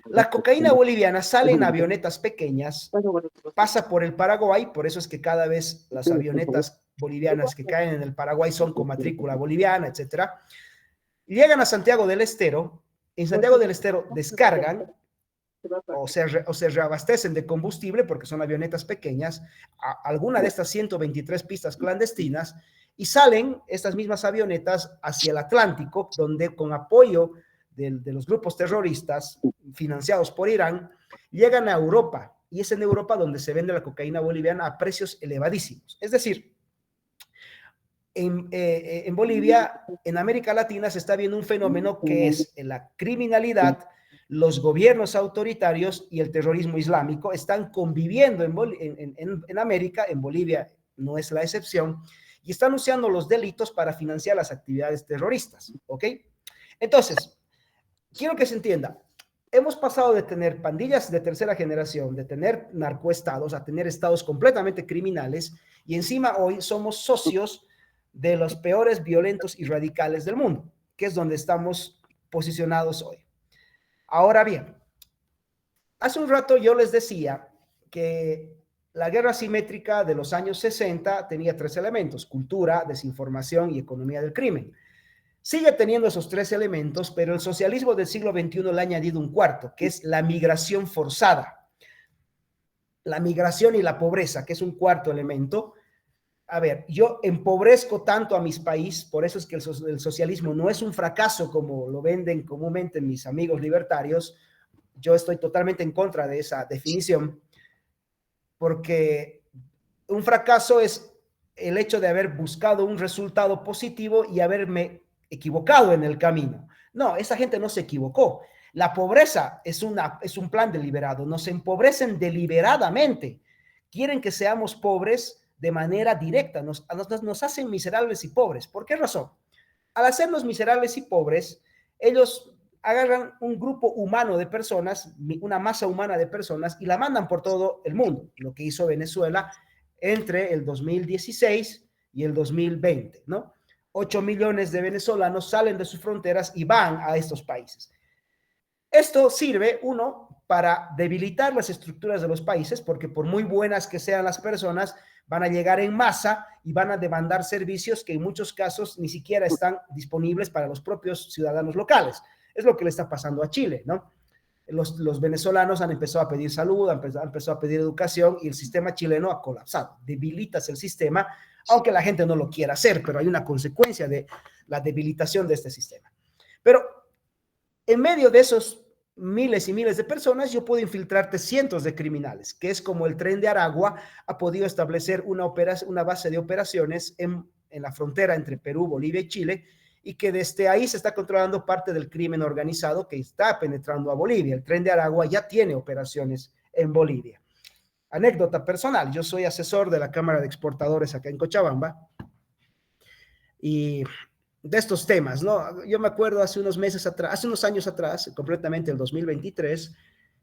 La cocaína boliviana sale en avionetas pequeñas, pasa por el Paraguay, por eso es que cada vez las avionetas bolivianas que caen en el Paraguay son con matrícula boliviana, etcétera. Llegan a Santiago del Estero, en Santiago del Estero descargan o se reabastecen de combustible porque son avionetas pequeñas, alguna de estas 123 pistas clandestinas, y salen estas mismas avionetas hacia el Atlántico, donde con apoyo de los grupos terroristas financiados por Irán, llegan a Europa, y es en Europa donde se vende la cocaína boliviana a precios elevadísimos. Es decir, en Bolivia, en América Latina, se está viendo un fenómeno que es la criminalidad, los gobiernos autoritarios y el terrorismo islámico están conviviendo en América, en Bolivia no es la excepción, y están usando los delitos para financiar las actividades terroristas, ¿ok? Entonces, quiero que se entienda, hemos pasado de tener pandillas de tercera generación, de tener narcoestados, a tener estados completamente criminales, y encima hoy somos socios de los peores violentos y radicales del mundo, que es donde estamos posicionados hoy. Ahora bien, hace un rato yo les decía que la guerra asimétrica de los años 60 tenía 3 elementos: cultura, desinformación y economía del crimen. Sigue teniendo esos 3 elementos, pero el socialismo del siglo XXI le ha añadido un cuarto, que es la migración forzada. La migración y la pobreza, que es un cuarto elemento. A ver, yo empobrezco tanto a mis países, por eso es que el socialismo no es un fracaso como lo venden comúnmente mis amigos libertarios. Yo estoy totalmente en contra de esa definición, porque un fracaso es el hecho de haber buscado un resultado positivo y haberme equivocado en el camino. No, esa gente no se equivocó. La pobreza es un plan deliberado. Nos empobrecen deliberadamente. Quieren que seamos pobres de manera directa. Nos hacen miserables y pobres. ¿Por qué razón? Al hacernos miserables y pobres, ellos agarran un grupo humano de personas, una masa humana de personas, y la mandan por todo el mundo. Lo que hizo Venezuela entre el 2016 y el 2020, ¿no? 8 millones de venezolanos salen de sus fronteras y van a estos países. Esto sirve, uno, para debilitar las estructuras de los países, porque por muy buenas que sean las personas, van a llegar en masa y van a demandar servicios que en muchos casos ni siquiera están disponibles para los propios ciudadanos locales. Es lo que le está pasando a Chile, ¿no? Los venezolanos han empezado a pedir salud, han empezado a pedir educación, y el sistema chileno ha colapsado. Debilitas el sistema, aunque la gente no lo quiera hacer, pero hay una consecuencia de la debilitación de este sistema. Pero en medio de esos miles y miles de personas, yo puedo infiltrarte cientos de criminales, que es como el Tren de Aragua ha podido establecer una base de operaciones en la frontera entre Perú, Bolivia y Chile, y que desde ahí se está controlando parte del crimen organizado que está penetrando a Bolivia. El Tren de Aragua ya tiene operaciones en Bolivia. Anécdota personal: yo soy asesor de la Cámara de Exportadores acá en Cochabamba, y de estos temas, ¿no? Yo me acuerdo hace unos años atrás, completamente el 2023,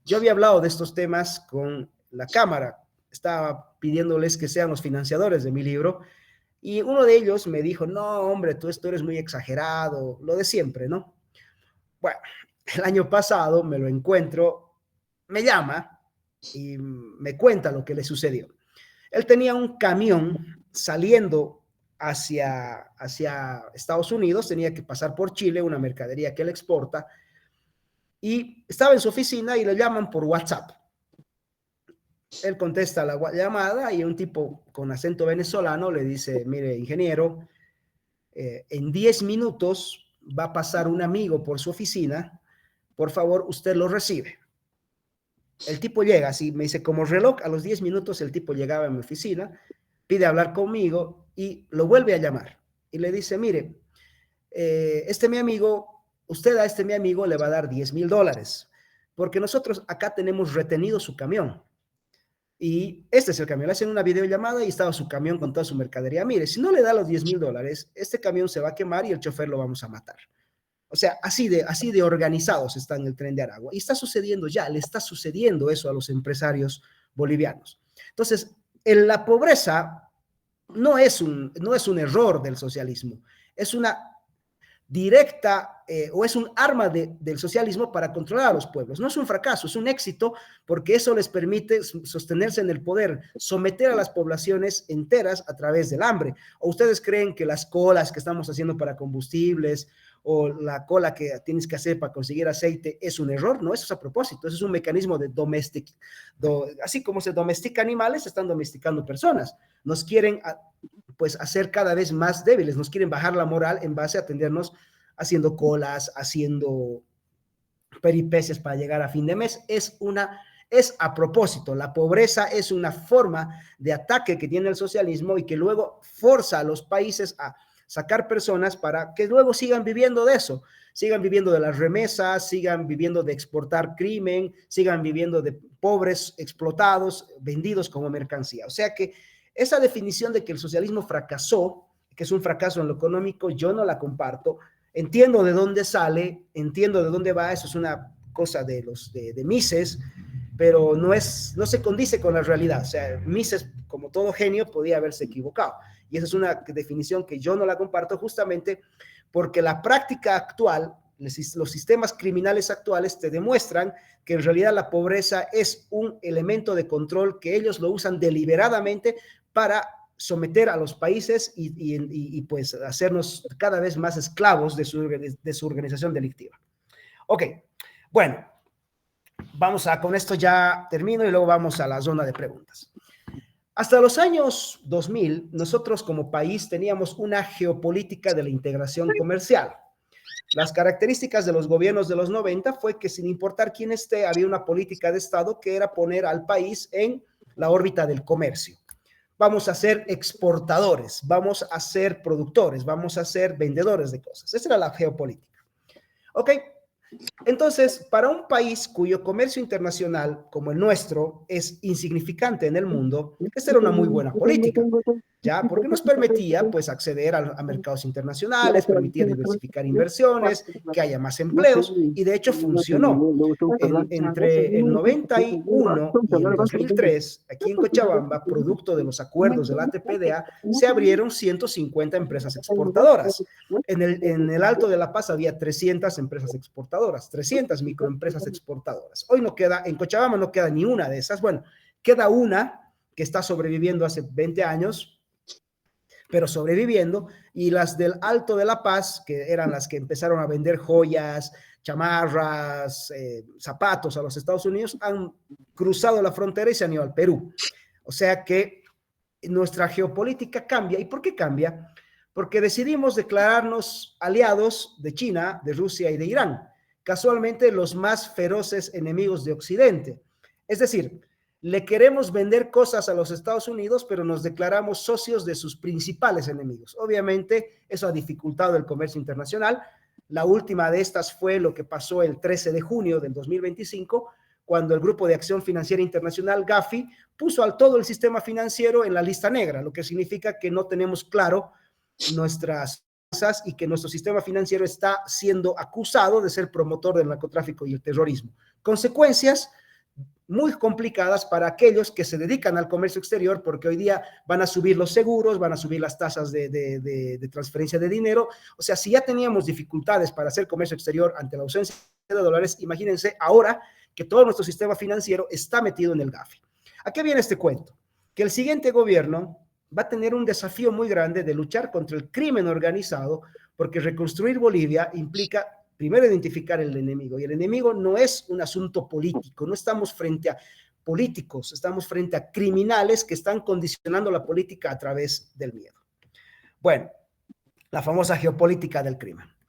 yo había hablado de estos temas con la Cámara, estaba pidiéndoles que sean los financiadores de mi libro, y uno de ellos me dijo: no, hombre, tú esto eres muy exagerado, lo de siempre, ¿no? Bueno, el año pasado me lo encuentro, me llama y me cuenta lo que le sucedió. Él tenía un camión saliendo hacia Estados Unidos, tenía que pasar por Chile, una mercadería que él exporta, y estaba en su oficina y le llaman por WhatsApp. Él contesta la llamada y un tipo con acento venezolano le dice: mire, ingeniero, en 10 minutos va a pasar un amigo por su oficina, por favor, usted lo recibe. El tipo llega, así me dice, como reloj, a los 10 minutos el tipo llegaba a mi oficina, pide hablar conmigo y lo vuelve a llamar. Y le dice: mire, mi amigo, usted a mi amigo le va a dar $10,000, porque nosotros acá tenemos retenido su camión. Y este es el camión. Le hacen una videollamada y estaba su camión con toda su mercadería. Mire, si no le da los $10,000, este camión se va a quemar y el chofer lo vamos a matar. O sea, así de organizados está en el Tren de Aragua. Y está sucediendo ya, le está sucediendo eso a los empresarios bolivianos. Entonces, la pobreza no es un error del socialismo, es una directa o es un arma del socialismo para controlar a los pueblos. No es un fracaso, es un éxito, porque eso les permite sostenerse en el poder, someter a las poblaciones enteras a través del hambre. ¿O ustedes creen que las colas que estamos haciendo para combustibles o la cola que tienes que hacer para conseguir aceite es un error? No, eso es a propósito, eso es un mecanismo de así como se domestica animales, se están domesticando personas. Nos quieren pues hacer cada vez más débiles, nos quieren bajar la moral en base a atendernos haciendo colas, haciendo peripecias para llegar a fin de mes. Es a propósito. La pobreza es una forma de ataque que tiene el socialismo y que luego forza a los países a sacar personas para que luego sigan viviendo de eso, sigan viviendo de las remesas, sigan viviendo de exportar crimen, sigan viviendo de pobres explotados, vendidos como mercancía. O sea que esa definición de que el socialismo fracasó, que es un fracaso en lo económico, yo no la comparto. Entiendo de dónde sale, entiendo de dónde va, eso es una cosa de Mises, pero no se condice con la realidad. O sea, Mises, como todo genio, podía haberse equivocado. Y esa es una definición que yo no la comparto, justamente porque la práctica actual Los sistemas criminales actuales te demuestran que en realidad la pobreza es un elemento de control que ellos lo usan deliberadamente para someter a los países y pues hacernos cada vez más esclavos de su organización delictiva. Ok, bueno, con esto ya termino y luego vamos a la zona de preguntas. Hasta los años 2000, nosotros como país teníamos una geopolítica de la integración comercial. Las características de los gobiernos de los 90 fue que sin importar quién esté, había una política de Estado que era poner al país en la órbita del comercio. Vamos a ser exportadores, vamos a ser productores, vamos a ser vendedores de cosas. Esa era la geopolítica. Ok, entonces, para un país cuyo comercio internacional, como el nuestro, es insignificante en el mundo, esta era una muy buena política, ¿ya? Porque nos permitía, pues, acceder a mercados internacionales, permitía diversificar inversiones, que haya más empleos, y de hecho funcionó. Entre el 91 y el 2003, aquí en Cochabamba, producto de los acuerdos del ATPDA, se abrieron 150 empresas exportadoras. En el Alto de La Paz había 300 empresas exportadoras, 300 microempresas exportadoras. Hoy no queda, en Cochabamba no queda ni una de esas. Bueno, queda una que está sobreviviendo hace 20 años, pero sobreviviendo, y las del Alto de La Paz, que eran las que empezaron a vender joyas, chamarras, zapatos a los Estados Unidos, han cruzado la frontera y se han ido al Perú. O sea que nuestra geopolítica cambia. ¿Y por qué cambia? Porque decidimos declararnos aliados de China, de Rusia y de Irán, casualmente los más feroces enemigos de Occidente. Es decir, le queremos vender cosas a los Estados Unidos, pero nos declaramos socios de sus principales enemigos. Obviamente, eso ha dificultado el comercio internacional. La última de estas fue lo que pasó el 13 de junio del 2025, cuando el Grupo de Acción Financiera Internacional, Gafi, puso a todo el sistema financiero en la lista negra, lo que significa que no tenemos claro nuestras cosas y que nuestro sistema financiero está siendo acusado de ser promotor del narcotráfico y el terrorismo. Consecuencias muy complicadas para aquellos que se dedican al comercio exterior, porque hoy día van a subir los seguros, van a subir las tasas de transferencia de dinero. O sea, si ya teníamos dificultades para hacer comercio exterior ante la ausencia de dólares, imagínense ahora que todo nuestro sistema financiero está metido en el Gafi. ¿A qué viene este cuento? Que el siguiente gobierno va a tener un desafío muy grande de luchar contra el crimen organizado, porque reconstruir Bolivia implica primero identificar el enemigo, y el enemigo no es un asunto político, no estamos frente a políticos, estamos frente a criminales que están condicionando la política a través del miedo. Bueno, la famosa geopolítica del crimen.